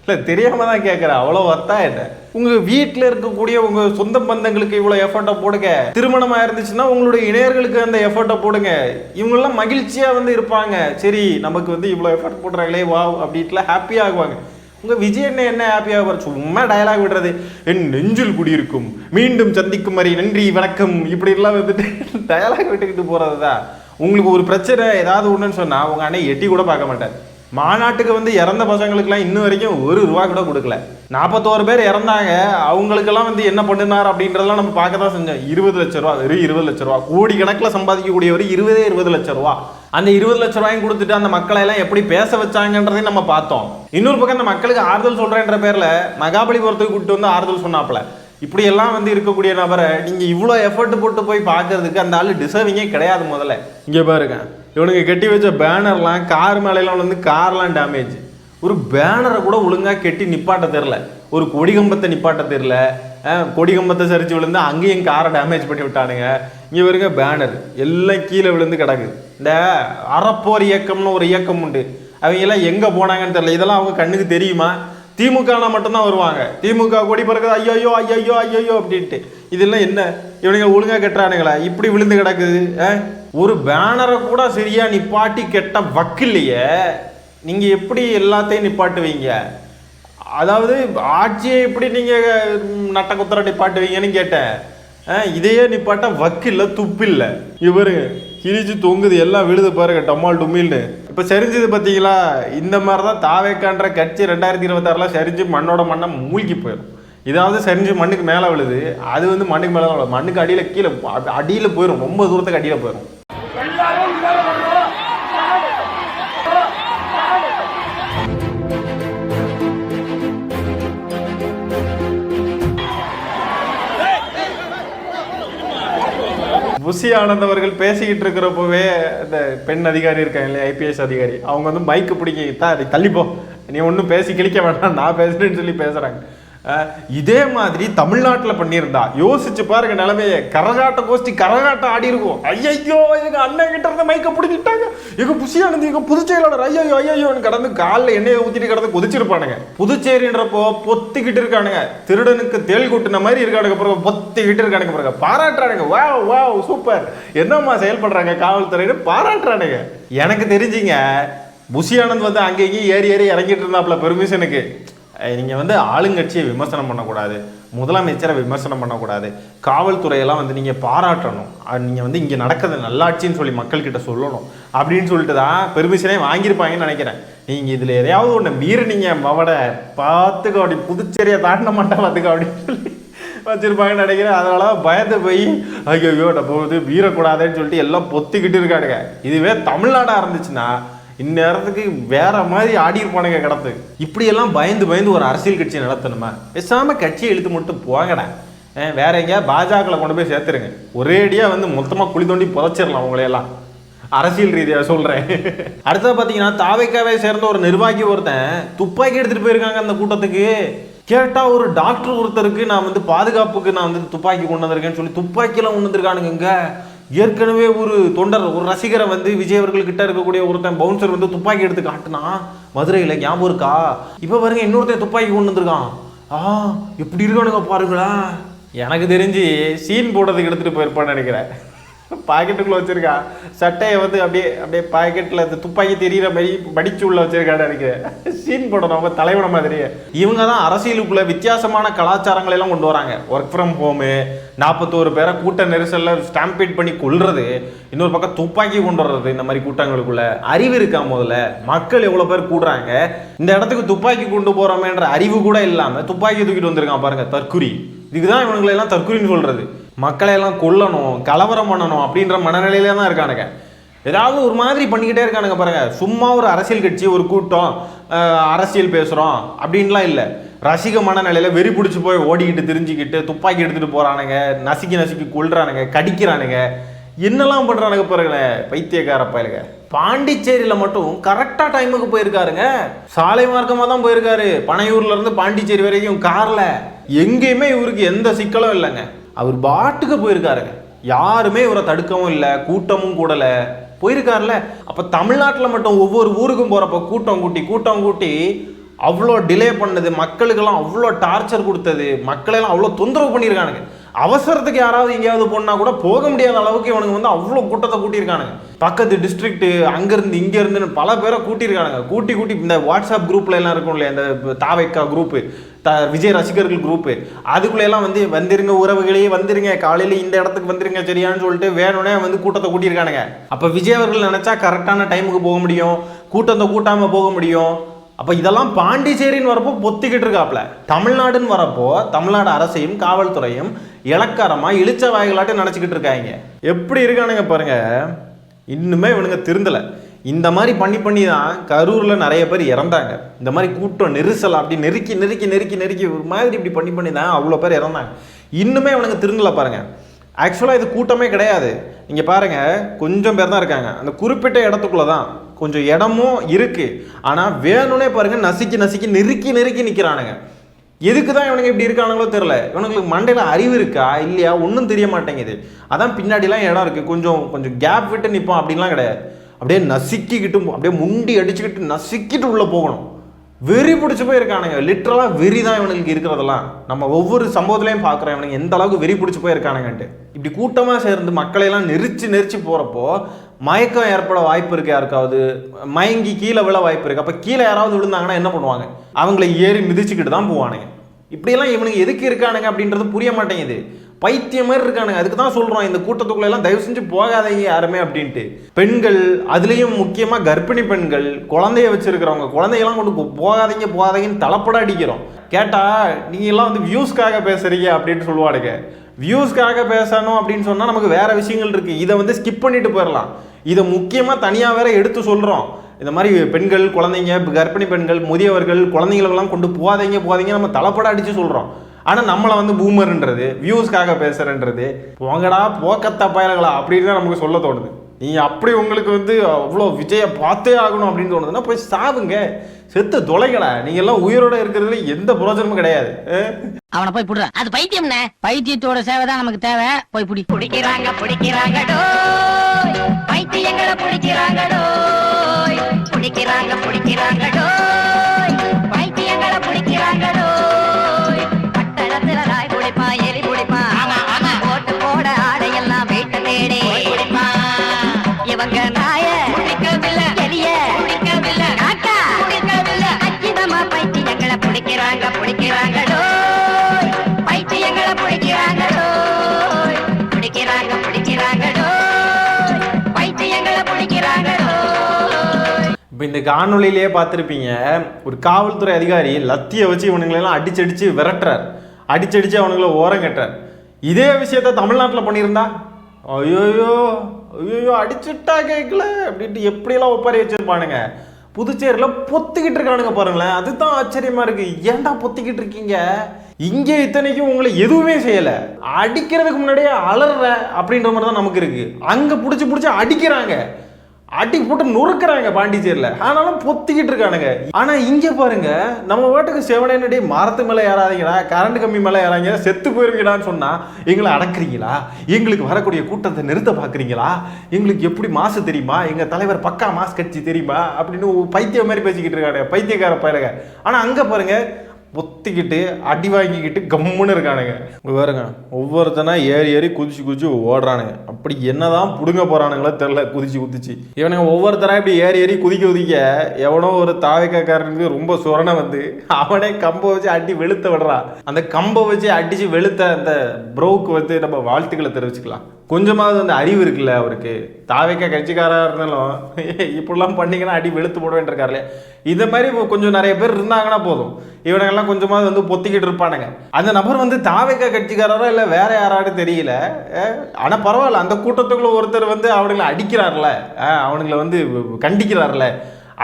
இல்லை தெரியாம தான் கேட்குறேன், அவ்வளோ ஒர்த்தா என்ன? உங்க வீட்டில் இருக்கக்கூடிய உங்க சொந்த பந்தங்களுக்கு இவ்வளவு எஃபர்ட்டை போடுங்க. திருமணமா இருந்துச்சுன்னா உங்களுடைய இணையர்களுக்கு அந்த எஃபர்ட்டை போடுங்க. இவங்கெல்லாம் மகிழ்ச்சியா வந்து இருப்பாங்க. சரி நமக்கு வந்து இவ்வளவு எஃபர்ட் போடுறாங்களே வா அப்படின்ட்டுலாம் ஹாப்பியா ஆகுவாங்க. உங்க விஜய் என்ன ஹாப்பியாக வர சும்மா டயலாக் விடுறது, என் நெஞ்சில் குடியிருக்கும் மீண்டும் சந்திக்கும் வரை நன்றி வணக்கம் இப்படிலாம் வந்துட்டு டயலாக் விட்டுக்கிட்டு போறது தான். உங்களுக்கு ஒரு பிரச்சனை ஏதாவது ஒன்றுன்னு சொன்னா உங்க அண்ணன் எட்டி கூட பார்க்க மாட்டார். மாநாட்டுக்கு வந்து இறந்த பசங்களுக்குலாம் இன்னும் வரைக்கும் ₹1 கூட கொடுக்கல. 41 பேர் இறந்தாங்க. அவங்களுக்கெல்லாம் வந்து என்ன பண்ணினார் அப்படின்றதெல்லாம் நம்ம பார்க்க தான் செஞ்சோம். ₹20 லட்சம், வெறும் ₹20 லட்சம், கோடி கணக்கில் சம்பாதிக்கக்கூடியவர் ₹20 லட்சம். அந்த ₹20 லட்சம் கொடுத்துட்டு அந்த மக்களை எல்லாம் எப்படி பேச வச்சாங்கன்றதையும் நம்ம பார்த்தோம். இன்னொரு பக்கம் அந்த மக்களுக்கு ஆறுதல் சொல்றேன்ற பேர்ல மகாபலிபுரத்துக்கு கூப்பிட்டு வந்து ஆறுதல் சொன்னாப்ல. இப்படி எல்லாம் வந்து இருக்கக்கூடிய நபரை நீங்க இவ்வளோ எஃபர்ட் போட்டு போய் பார்க்கறதுக்கு அந்த ஆளு டிசர்விங்கே கிடையாது. முதல்ல இங்க பாருங்க, இவனுங்க கட்டி வச்ச பேனர்லாம் கார் மேலாம் வந்து கார்லாம் டேமேஜ். ஒரு பேனரை கூட ஒழுங்கா கெட்டி நிப்பாட்ட தெரில, ஒரு கொடிகம்பத்தை நிப்பாட்ட தெரில, கொடிகம்பத்தை சரிச்சு விழுந்து அங்கேயும் காரை டேமேஜ் பண்ணி விட்டானுங்க. இங்கே வருங்க பேனர் எல்லாம் கீழே விழுந்து கிடக்குது. இந்த அறப்போர் இயக்கம்னு ஒரு இயக்கம் உண்டு, அவங்க எல்லாம் எங்கே போனாங்கன்னு தெரியல. இதெல்லாம் அவங்க கண்ணுக்கு தெரியுமா? திமுகனா மட்டும்தான் வருவாங்க. திமுக கொடி பறக்குது ஐயோ ஐயோ ஐயோ அப்படின்ட்டு. இதெல்லாம் என்ன இவனுங்க ஒழுங்கா கட்டுறானுங்களா? இப்படி விழுந்து கிடக்குது. ஒரு பேனரை கூட சரியா நிப்பாட்டி கெட்ட வக்கில்லையே, நீங்க எப்படி எல்லாத்தையும் நிப்பாட்டுவீங்க? அதாவது ஆட்சியை எப்படி நீங்க நட்ட குத்தர நிப்பாட்டுவீங்கன்னு கேட்டேன். இதையே நிப்பாட்ட வக்கில்ல துப்பில்ல. இவரு கிழிச்சு தொங்குது, எல்லாம் விழுது பாருங்க டம்மால் டும்மில்னு. இப்ப சரிஞ்சது பார்த்தீங்களா? இந்த மாதிரிதான் தாவேக்கான்ற கட்சி 2026 சரிஞ்சு மண்ணோட மண்ணை மூழ்கி போயிடும். இதாவது சரிஞ்சு மண்ணுக்கு மேலே விழுது, அது வந்து மண்ணுக்கு மேலே விழுது, மண்ணுக்கு அடியில் கீழே அடியில் போயிடும், ரொம்ப தூரத்துக்கு அடியில் போயிடும். புஷி ஆனந்த் அவர்கள் பேசிக்கிட்டு இருக்கிறப்பவே இந்த பெண் அதிகாரி இருக்காங்க இல்லையா, ஐபிஎஸ் அதிகாரி, அவங்க வந்து மைக்கு பிடிக்கிட்டா அதை தள்ளிப்போ, நீ ஒன்றும் பேசி கிழிக்க வேண்டாம், நான் பேசுறேன்னு சொல்லி பேசுறாங்க. இதே மாதிரி தமிழ்நாட்டில் பண்ணியிருந்தா யோசிச்சு பாருங்க நிலைமையை. கரகாட்ட கோஷ்டி கரகாட்டம் ஆடி இருக்கும். ஐயோ எங்க அண்ணன் கிட்ட இருந்த மைக்க பிடிக்கிட்டாங்க, எங்க புஷி ஆனந்த் எங்க புதுச்சேரியோட ஐயோ ஐயோன்னு கடந்து காலில் எண்ணெயை ஊத்திட்டு கடந்து கொதிச்சிருப்பானுங்க. புதுச்சேரின்றப்போ பொத்திக்கிட்டு இருக்கானுங்க, திருடனுக்கு தேள் கூட்டின மாதிரி இருக்கானுங்க. பிறகு பொத்திக்கிட்டு இருக்கானுங்க, பிறகு பாராட்டுறானுங்க. வா வா சூப்பர், என்னம்மா செயல்படுறாங்க காவல்துறைன்னு பாராட்டுறானுங்க. எனக்கு தெரிஞ்சுங்க புஷி ஆனந்த் வந்து அங்கேயும் ஏறி இறங்கிட்டு இருந்தாப்புல பெர்மிஷனுக்கு. நீங்கள் வந்து ஆளுங்கட்சியை விமர்சனம் பண்ணக்கூடாது, முதலமைச்சரை விமர்சனம் பண்ணக்கூடாது, காவல்துறையெல்லாம் வந்து நீங்கள் பாராட்டணும், நீங்கள் வந்து இங்கே நடக்கிறது நல்லாட்சின்னு சொல்லி மக்கள்கிட்ட சொல்லணும் அப்படின்னு சொல்லிட்டு தான் பெர்மிஷனே வாங்கியிருப்பாங்கன்னு நினைக்கிறேன். நீங்கள் இதில் எதையாவது ஒன்று மீறி நீங்கள் மவட பார்த்துக்க அப்படி புதுச்சேரியை தாண்ட மாட்டேன் பார்த்துக்க அப்படின்னு சொல்லி வச்சுருப்பாங்கன்னு நினைக்கிறேன். அதனால பயந்து போய் ஐயோ நம்ம வந்து மீறக்கூடாதுன்னு சொல்லிட்டு எல்லாம் பொத்திக்கிட்டு இருக்கானுங்க. இதுவே தமிழ்நாடாக இருந்துச்சுன்னா இந்நேரத்துக்கு வேற மாதிரி ஆடி இருப்பானுங்க கிடத்து. இப்படியெல்லாம் பயந்து ஒரு அரசியல் கட்சி நடத்தணுமா? பேசாம கட்சியை இழுத்து மட்டும் போங்கடா. வேற எங்கேயா பாஜக கொண்டு போய் சேர்த்துருங்க, ஒரேடியா வந்து மொத்தமா குழி தோண்டி புதைச்சிடலாம் உங்களையெல்லாம், அரசியல் ரீதியாக சொல்றேன். அடுத்தது பார்த்தீங்கன்னா தாவேக்காவை சேர்ந்த ஒரு நிர்வாகி ஒருத்தன் துப்பாக்கி எடுத்துட்டு போயிருக்காங்க அந்த கூட்டத்துக்கு. கேட்டா ஒரு டாக்டர் ஒருத்தருக்கு நான் வந்து பாதுகாப்புக்கு நான் வந்து துப்பாக்கி கொண்டு வந்திருக்கேன்னு சொல்லி துப்பாக்கியெல்லாம் கொண்டு வந்திருக்கானுங்க. ஏற்கனவே ஒரு தொண்டர், ஒரு ரசிகரை வந்து விஜய் அவர்கள் கிட்ட இருக்கக்கூடிய ஒருத்தன் பவுன்சர் வந்து துப்பாக்கி எடுத்து காட்டுனா மதுரையில், ஞாபகம் இருக்கா? இப்போ பாருங்க இன்னொருத்தன் துப்பாக்கி கொண்டு வந்திருக்கான். எப்படி இருக்கானுங்க பாருங்களா. எனக்கு தெரிஞ்சு சீன் போடுறதுக்கு எடுத்துட்டு போயிருப்பான்னு நினைக்கிறேன். பாக்கெட்டுக்குள்ள வச்சிருக்கா சட்டையை வந்து அப்படியே பாக்கெட்ல இந்த துப்பாக்கி தெரிகிற மாதிரி படிச்சு உள்ள வச்சிருக்கான்னு நினைக்கிறேன். சீன் போடணும் அவங்க தலைவன மாதிரியே. இவங்க தான் அரசியலுக்குள்ள வித்தியாசமான கலாச்சாரங்களை எல்லாம் கொண்டு வராங்க. ஒர்க் ஃப்ரம் ஹோமு, 41 பேரை கூட்ட நெரிசல்ல ஸ்டாம்பீட் பண்ணி கொள்றது, இன்னொரு பக்கம் துப்பாக்கி கொண்டு வர்றது. இந்த மாதிரி கூட்டங்களுக்குள்ள அறிவு இருக்கா? முதல்ல மக்கள் எவ்வளவு பேர் கூடுறாங்க, இந்த இடத்துக்கு துப்பாக்கி கொண்டு போறோமேன்ற அறிவு கூட இல்லாம துப்பாக்கி தூக்கிட்டு வந்திருக்கான் பாருங்க, தற்குறி. இதுக்குதான் இவங்களை எல்லாம் தற்குறின்னு சொல்றது. மக்களை எல்லாம் கொல்லணும், கலவரம் பண்ணணும் அப்படின்ற மனநிலையில தான் இருக்கானுங்க. ஏதாவது ஒரு மாதிரி பண்ணிக்கிட்டே இருக்கானுங்க பாருங்க. சும்மா ஒரு அரசியல் கட்சி, ஒரு கூட்டம், அரசியல் பேசுறோம் அப்படின்லாம் இல்லை. ரசிக மனநிலையில வெறி பிடிச்சி போய் ஓடிக்கிட்டு திரிஞ்சுக்கிட்டு துப்பாக்கி எடுத்துட்டு போறானுங்க, நசுக்கி கொள்றானுங்க, கடிக்கிறானுங்க, என்னெல்லாம் பண்றானுங்க பாருங்க பைத்தியக்கார பயலுங்க. பாண்டிச்சேரியில மட்டும் கரெக்டா டைமுக்கு போயிருக்காருங்க. சாலை மார்க்கமா தான் போயிருக்காரு. பனையூர்ல இருந்து பாண்டிச்சேரி வரைக்கும் கார்ல. எங்கேயுமே இவருக்கு எந்த சிக்கலும் இல்லைங்க. அவர் பாட்டுக்கு போயிருக்காருங்க. யாருமே இவரை தடுக்கவும் இல்லை, கூட்டமும் கூடல, போயிருக்காருல. அப்ப தமிழ்நாட்டில் மட்டும் ஒவ்வொரு ஊருக்கும் போறப்ப கூட்டம் கூட்டி அவ்வளோ டிலே பண்ணது, மக்களுக்கெல்லாம் அவ்வளோ டார்ச்சர் கொடுத்தது, மக்களெல்லாம் அவ்வளோ தொந்தரவு பண்ணியிருக்கானுங்க. அவசரத்துக்கு யாராவது எங்கேயாவது போனா கூட போக முடியாத அளவுக்கு இவனுங்க வந்து அவ்வளோ கூட்டத்தை கூட்டியிருக்கானுங்க. பக்கத்து டிஸ்ட்ரிக்ட் அங்கேருந்து இங்கேருந்து பல பேரை கூட்டியிருக்கானுங்க. கூட்டி இந்த வாட்ஸ்அப் குரூப்ல எல்லாம் இருக்கும் இல்லையா, இந்த தாவைக்கா குரூப்பு, விஜய் ரசிகர்கள் குரூப்பு, அதுக்குள்ளெல்லாம் வந்து வந்துருங்க உறவுகளே வந்துருங்க, காலையில் இந்த இடத்துக்கு வந்துருங்க சரியான்னு சொல்லிட்டு வேணும்னே வந்து கூட்டத்தை கூட்டியிருக்கானுங்க. அப்போ விஜய் அவர்கள் நினைச்சா கரெக்டான டைமுக்கு போக முடியும், கூட்டத்தை கூட்டாமல் போக முடியும். அப்போ இதெல்லாம் பாண்டிச்சேரின்னு வரப்போ பொத்திக்கிட்டு இருக்காப்ல. தமிழ்நாடுன்னு வரப்போ தமிழ்நாடு அரசையும் காவல்துறையும் இலக்காரமாக இழிச்ச வாய்களாட்டு நினச்சிக்கிட்டு இருக்காங்க. எப்படி இருக்கானுங்க பாருங்க. இன்னுமே இவனுங்க திருந்தலை. இந்த மாதிரி பண்ணி தான் கரூரில் நிறைய பேர் இறந்தாங்க. இந்த மாதிரி கூட்டம் நெரிசல் அப்படி நெருக்கி ஒரு மாதிரி இப்படி பண்ணி தான் அவ்வளோ பேர் இறந்தாங்க. இன்னுமே இவனுங்க திருந்தலை பாருங்க. ஆக்சுவலாக இது கூட்டமே கிடையாது. நீங்கள் பாருங்கள், கொஞ்சம் பேர் தான் இருக்காங்க. அந்த குறிப்பிட்ட இடத்துக்குள்ளே தான் கொஞ்சம் இடமும் இருக்குது. ஆனால் வேணும்னே பாருங்கள் நசுக்கி நெருக்கி நிற்கிறானுங்க. எதுக்கு தான் இவனுங்க இப்படி இருக்கானுங்களோ தெரில. இவனுங்களுக்கு மண்டையில் அறிவு இருக்கா இல்லையா ஒன்றும் தெரிய மாட்டேங்குது. அதான் பின்னாடிலாம் இடம் இருக்குது, கொஞ்சம் கேப் விட்டு நிற்போம் அப்படின்லாம் கிடையாது. அப்படியே நசுக்கிக்கிட்டு அப்படியே முண்டி அடிச்சுக்கிட்டு நசுக்கிட்டு உள்ளே போகணும். வெறி பிடிச்சி போய் இருக்கானுங்க. லிட்டரலாக வெறி தான் இவனுக்கு இருக்கிறதெல்லாம். நம்ம ஒவ்வொரு சம்பவத்திலையும் பார்க்குறோம் இவனுக்கு எந்த அளவுக்கு வெறி பிடிச்சி போய் இருக்கானுங்கன்ட்டு. இப்படி கூட்டமாக சேர்ந்து மக்களையெல்லாம் நெரிச்சு போகிறப்போ மயக்கம் ஏற்பட வாய்ப்பு இருக்குது. யாருக்காவது மயங்கி கீழே விழ வாய்ப்பு இருக்குது. அப்போ கீழே யாராவது விழுந்தாங்கன்னா என்ன பண்ணுவாங்க? அவங்கள ஏறி மிதிச்சுக்கிட்டு தான் போவானுங்க. இப்படியெல்லாம் இவனுக்கு எதுக்கு இருக்கானுங்க அப்படின்றது புரிய மாட்டேங்குது. பைத்தியம் மாதிரி இருக்கானுங்க. அதுக்கு தான் சொல்கிறோம், இந்த கூட்டத்துக்குள்ள எல்லாம் தயவு செஞ்சு போகாதீங்க யாருமே அப்படின்ட்டு. பெண்கள், அதுலேயும் முக்கியமாக கர்ப்பிணி பெண்கள், குழந்தைய வச்சிருக்கிறவங்க, குழந்தையெல்லாம் கொண்டு போகாதீங்கன்னு தலைப்பட அடிக்கிறோம். கேட்டால் நீங்கள் எல்லாம் வந்து வியூஸ்க்காக பேசுறீங்க அப்படின்னு சொல்லுவானுங்க. வியூஸ்க்காக பேசணும் அப்படின்னு சொன்னால் நமக்கு வேறு விஷயங்கள் இருக்குது. இதை வந்து ஸ்கிப் பண்ணிட்டு போயிடலாம். இதை முக்கியமாக தனியாக வேற எடுத்து சொல்கிறோம். இந்த மாதிரி பெண்கள், குழந்தைங்க, கர்ப்பிணி பெண்கள், முதியவர்கள், குழந்தைங்களெல்லாம் கொண்டு போகாதீங்க நம்ம தலைப்பட அடித்து சொல்கிறோம். ஆனால் நம்மளை வந்து பூமர்ன்றது, வியூஸ்க்காக பேசுகிறன்றது, போங்கடா போக்கத்த பயல்களா அப்படின்னு தான் நமக்கு சொல்ல தோணுது. நீங்கள் அப்படி உங்களுக்கு வந்து அவ்வளோ விஜயை பார்த்தே ஆகணும் அப்படின்னு தோணுதுன்னா போய் சாவுங்க, செத்து தொலைங்கடா. நீங்கள் எல்லாம் உயிரோட இருக்கிறதுல எந்த பிரயோஜனமும் கிடையாது. அவனை போய் புடுற, அது பைத்தியம். பைத்தியத்தோட சேவை தான் நமக்கு தேவை. போய் பிடிக்கிறாங்கடோ, பைத்தியங்களை பிடிக்கிறாங்கடோ, பிடிக்கிறாங்கடோ, பைத்தியங்களை பிடிக்கிறாங்கடோ. பட்டணத்துல நாய் பிடிப்பா, எலி பிடிப்பா, ஓட்டு போட ஆடையெல்லாம் வீட்டை தேடி பிடிப்பா. இவங்க நாய பிடிக்கவில்லை, எலிய பிடிக்கவில்லை, காக்கா பிடிக்கவில்லை, அச்சிதமா பைத்தியங்களை பிடிக்கிறாங்கடோ, பைத்தியங்களை பிடிக்கிறாங்கடோ, பிடிக்கிறாங்கடோ, பைத்தியங்களை பிடிக்கிறாங்கடோ. இப்போ இந்த காணொலியிலேயே பார்த்துருப்பீங்க, ஒரு காவல்துறை அதிகாரி லத்தியை வச்சு இவனுங்களெல்லாம் அடிச்சடிச்சு விரட்டுறார், அடிச்சடிச்சு அவனுங்களை ஓரம் கட்டுறார். இதே விஷயத்த தமிழ்நாட்டில் பண்ணியிருந்தா ஐயோயோ அடிச்சுட்டா கேட்கல அப்படின்ட்டு எப்படியெல்லாம் ஒப்பாரி வச்சிருப்பானுங்க. புதுச்சேரியில் பொத்திக்கிட்டு இருக்கானுங்க பாருங்களேன். அதுதான் ஆச்சரியமா இருக்கு. ஏன்டா பொத்திக்கிட்டு இருக்கீங்க? இங்கே இத்தனைக்கும் உங்களை எதுவுமே செய்யலை, அடிக்கிறதுக்கு முன்னாடியே அலற அப்படின்ற மாதிரி தான் நமக்கு இருக்கு. அங்கே பிடிச்சி அடிக்கிறாங்க, அடி போட்டு நொறுக்கிறாங்க பாண்டிச்சேரியில். ஆனாலும் பொத்திக்கிட்டு இருக்கானுங்க. ஆனால் இங்கே பாருங்க, நம்ம வீட்டுக்கு செவனேனடி மரத்து மேலே ஏறாதீங்களா, கரண்ட் கம்பி மேலே ஏறாங்க, செத்து போயிருவீங்கடான்னு சொன்னால் எங்களை அடக்குறீங்களா? எங்களுக்கு வரக்கூடிய கூட்டத்தை நிறுத்த பார்க்குறீங்களா? எங்களுக்கு எப்படி மாசு தெரியுமா? எங்கள் தலைவர் பக்கா மாசு கட்சி தெரியுமா அப்படின்னு பைத்தியம் மாதிரி பேசிக்கிட்டு இருக்காங்க, பைத்தியக்கார பயலுங்க. ஆனால் அங்கே பாருங்க, பொத்திக்கிட்டு அடி வாங்கிக்கிட்டு கம்முன்னு இருக்கானுங்க. பாருங்க, ஒவ்வொருத்தனா ஏறி குதிச்சு ஓடுறானுங்க. அப்படி என்னதான் புடுங்க போறானுங்களோ தெரியல, குதிச்சு இவனுங்க ஒவ்வொருத்தரா இப்படி ஏறி குதிக்க எவனோ ஒரு தாவைக்காரனுக்கு ரொம்ப சுரணை வந்து அவனே கம்பை வச்சு அடி வெளுத்த விடுறான். அந்த கம்பை வச்சு அடிச்சு வெளுத்த அந்த ப்ரோவுக்கு வந்து நம்ம வாழ்த்துக்களை தெரிவிச்சுக்கலாம். கொஞ்சமாவது அந்த அறிவு இருக்குல்ல அவருக்கு. தாவைக்கா கட்சிக்காராக இருந்தாலும் இப்படிலாம் பண்ணிங்கன்னா அடி வெளுத்து போட வேண்டியிருக்காருல்ல. இந்த மாதிரி கொஞ்சம் நிறைய பேர் இருந்தாங்கன்னா போதும், இவனுங்கெல்லாம் கொஞ்சமாவது வந்து பொத்திக்கிட்டு இருப்பானுங்க. அந்த நபர் வந்து தாவைக்கா கட்சிக்காரரா இல்லை வேற யாராவது தெரியல. ஆனால் பரவாயில்ல, அந்த கூட்டத்துக்குள்ள ஒருத்தர் வந்து அவனுங்களை அடிக்கிறார்ல, அவனுங்களை வந்து கண்டிக்கிறார்ல,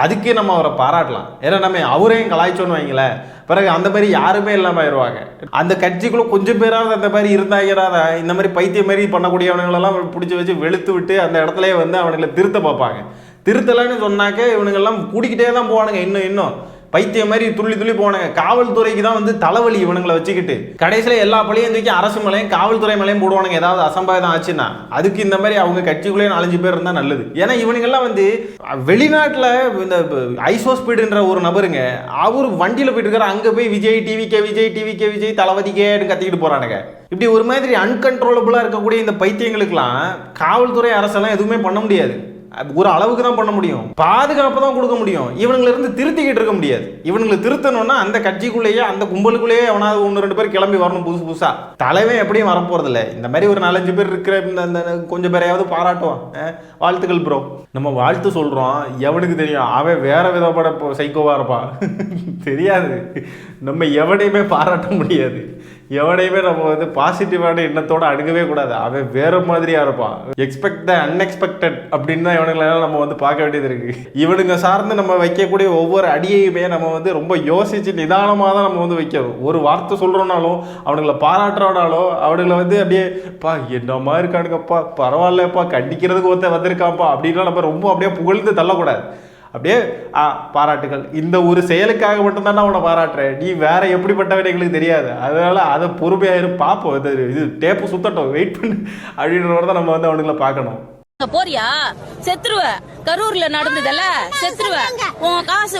அதுக்கே நம்ம அவரை பாராட்டலாம். ஏன்னா நம்ம அவரையும் கலாய்ச்சோன்னு வைங்களேன், பிறகு அந்த மாதிரி யாருமே இல்லாமல் ஆயிடுவாங்க. அந்த கட்சிக்குள்ள கொஞ்சம் பேராவது அந்த மாதிரி இருந்தாங்கிறாத இந்த மாதிரி பைத்தியம் மாதிரி பண்ணக்கூடியவனுங்களெல்லாம் பிடிச்சி வச்சு வெளுத்து விட்டு அந்த இடத்துலயே வந்து அவனுங்களை திருத்த பார்ப்பாங்க. திருத்தலைன்னு சொன்னாக்க இவனுங்கெல்லாம் கூட்டிக்கிட்டே தான் போவானுங்க. இன்னும் பைத்தியம் மாதிரி துள்ளி போனாங்க. காவல்துறைக்கு தான் வந்து தலைவலி இவனுங்களை வச்சுக்கிட்டு. கடைசியில் எல்லா பழியும் தூக்கி அரசு மேலையும் காவல்துறை மேலையும் போடுவானுங்க. ஏதாவது அசம்பாவிதம் ஆச்சுன்னா அதுக்கு இந்த மாதிரி அவங்க கட்சிக்குள்ளேயே 4-5 பேர் இருந்தால் நல்லது. ஏன்னா இவனுங்கெல்லாம் வந்து வெளிநாட்டில் இந்த ஐசோ ஸ்பீடுன்ற ஒரு நபருங்க, அவர் வண்டியில் போயிட்டு இருக்காரு, அங்கே போய் விஜய் டிவிகே தளபதிக்கேன்னு கத்திக்கிட்டு போறானுங்க. இப்படி ஒரு மாதிரி அன்கன்ட்ரோலபிளா இருக்கக்கூடிய இந்த பைத்தியங்களுக்கெல்லாம் காவல்துறை அரசெல்லாம் எதுவுமே பண்ண முடியாது. ஒரு அளவுக்கு தான் பண்ண முடியும், பாதுகாப்பு தான் கொடுக்க முடியும். இவங்களை இருந்து திருத்திக்கிட்டு இருக்க முடியாது. இவங்களை திருத்தணும்னா அந்த கட்சிக்குள்ளேயே அந்த கும்பலுக்குள்ளேயே எவனாவது 1-2 பேர் கிளம்பி வரணும் புதுசா. தலைவன் எப்படியும் வரப்போறது இல்லை. இந்த மாதிரி ஒரு 4-5 பேர் இருக்கிற இந்த கொஞ்சம் பேரையாவது பாராட்டுவான். வாழ்த்துக்கள் ப்ரோ. நம்ம வாழ்த்து சொல்றோம், எவனுக்கு தெரியும் அவன் வேற விதப்பட சைக்கோவா இருப்பான். தெரியாது. நம்ம எவனையுமே பாராட்ட முடியாது. எவனையுமே நம்ம வந்து பாசிட்டிவான எண்ணத்தோட அணுகவே கூடாது. அவன் வேற மாதிரியா இருப்பான். எக்ஸ்பெக்ட் த அன்எக்ஸ்பெக்டட் அப்படின்னு தான் இவனுங்களெல்லாம் நம்ம வந்து பார்க்க வேண்டியது இருக்கு. இவனுங்க சார்ந்து நம்ம வைக்கக்கூடிய ஒவ்வொரு அடியையுமே நம்ம வந்து ரொம்ப யோசிச்சு நிதானமாக தான் நம்ம வந்து வைக்கணும். ஒரு வார்த்தை சொல்றோம்னாலும் அவனுங்களை பாராட்டுறோனாலோ அவனுங்களை வந்து அப்படியே பா என்னமா இருக்கானுங்கப்பா, பரவாயில்லப்பா, கண்டிக்கிறதுக்கு ஒருத்தர் வந்திருக்காப்பா அப்படின்லாம் நம்ம ரொம்ப அப்படியே புகழ்ந்து தள்ளக்கூடாது. அப்படியே பாராட்டுகள், இந்த ஒரு செயலுக்காக மட்டும்தான் நான் உன்னை பாராட்டுறேன், நீ வேற எப்படிப்பட்டவன் எங்களுக்கு தெரியாது, அதனால அதை பொறுமையாயிரு, பார்ப்போம், இது டேப்பு சுத்தட்டும், வெயிட் பண்ணு அப்படின்றத தான் நம்ம வந்து அவனுங்களை பார்க்கணும். போறியா செத்துருவ, கரூர்ல நடந்ததல்ல செத்துருவ,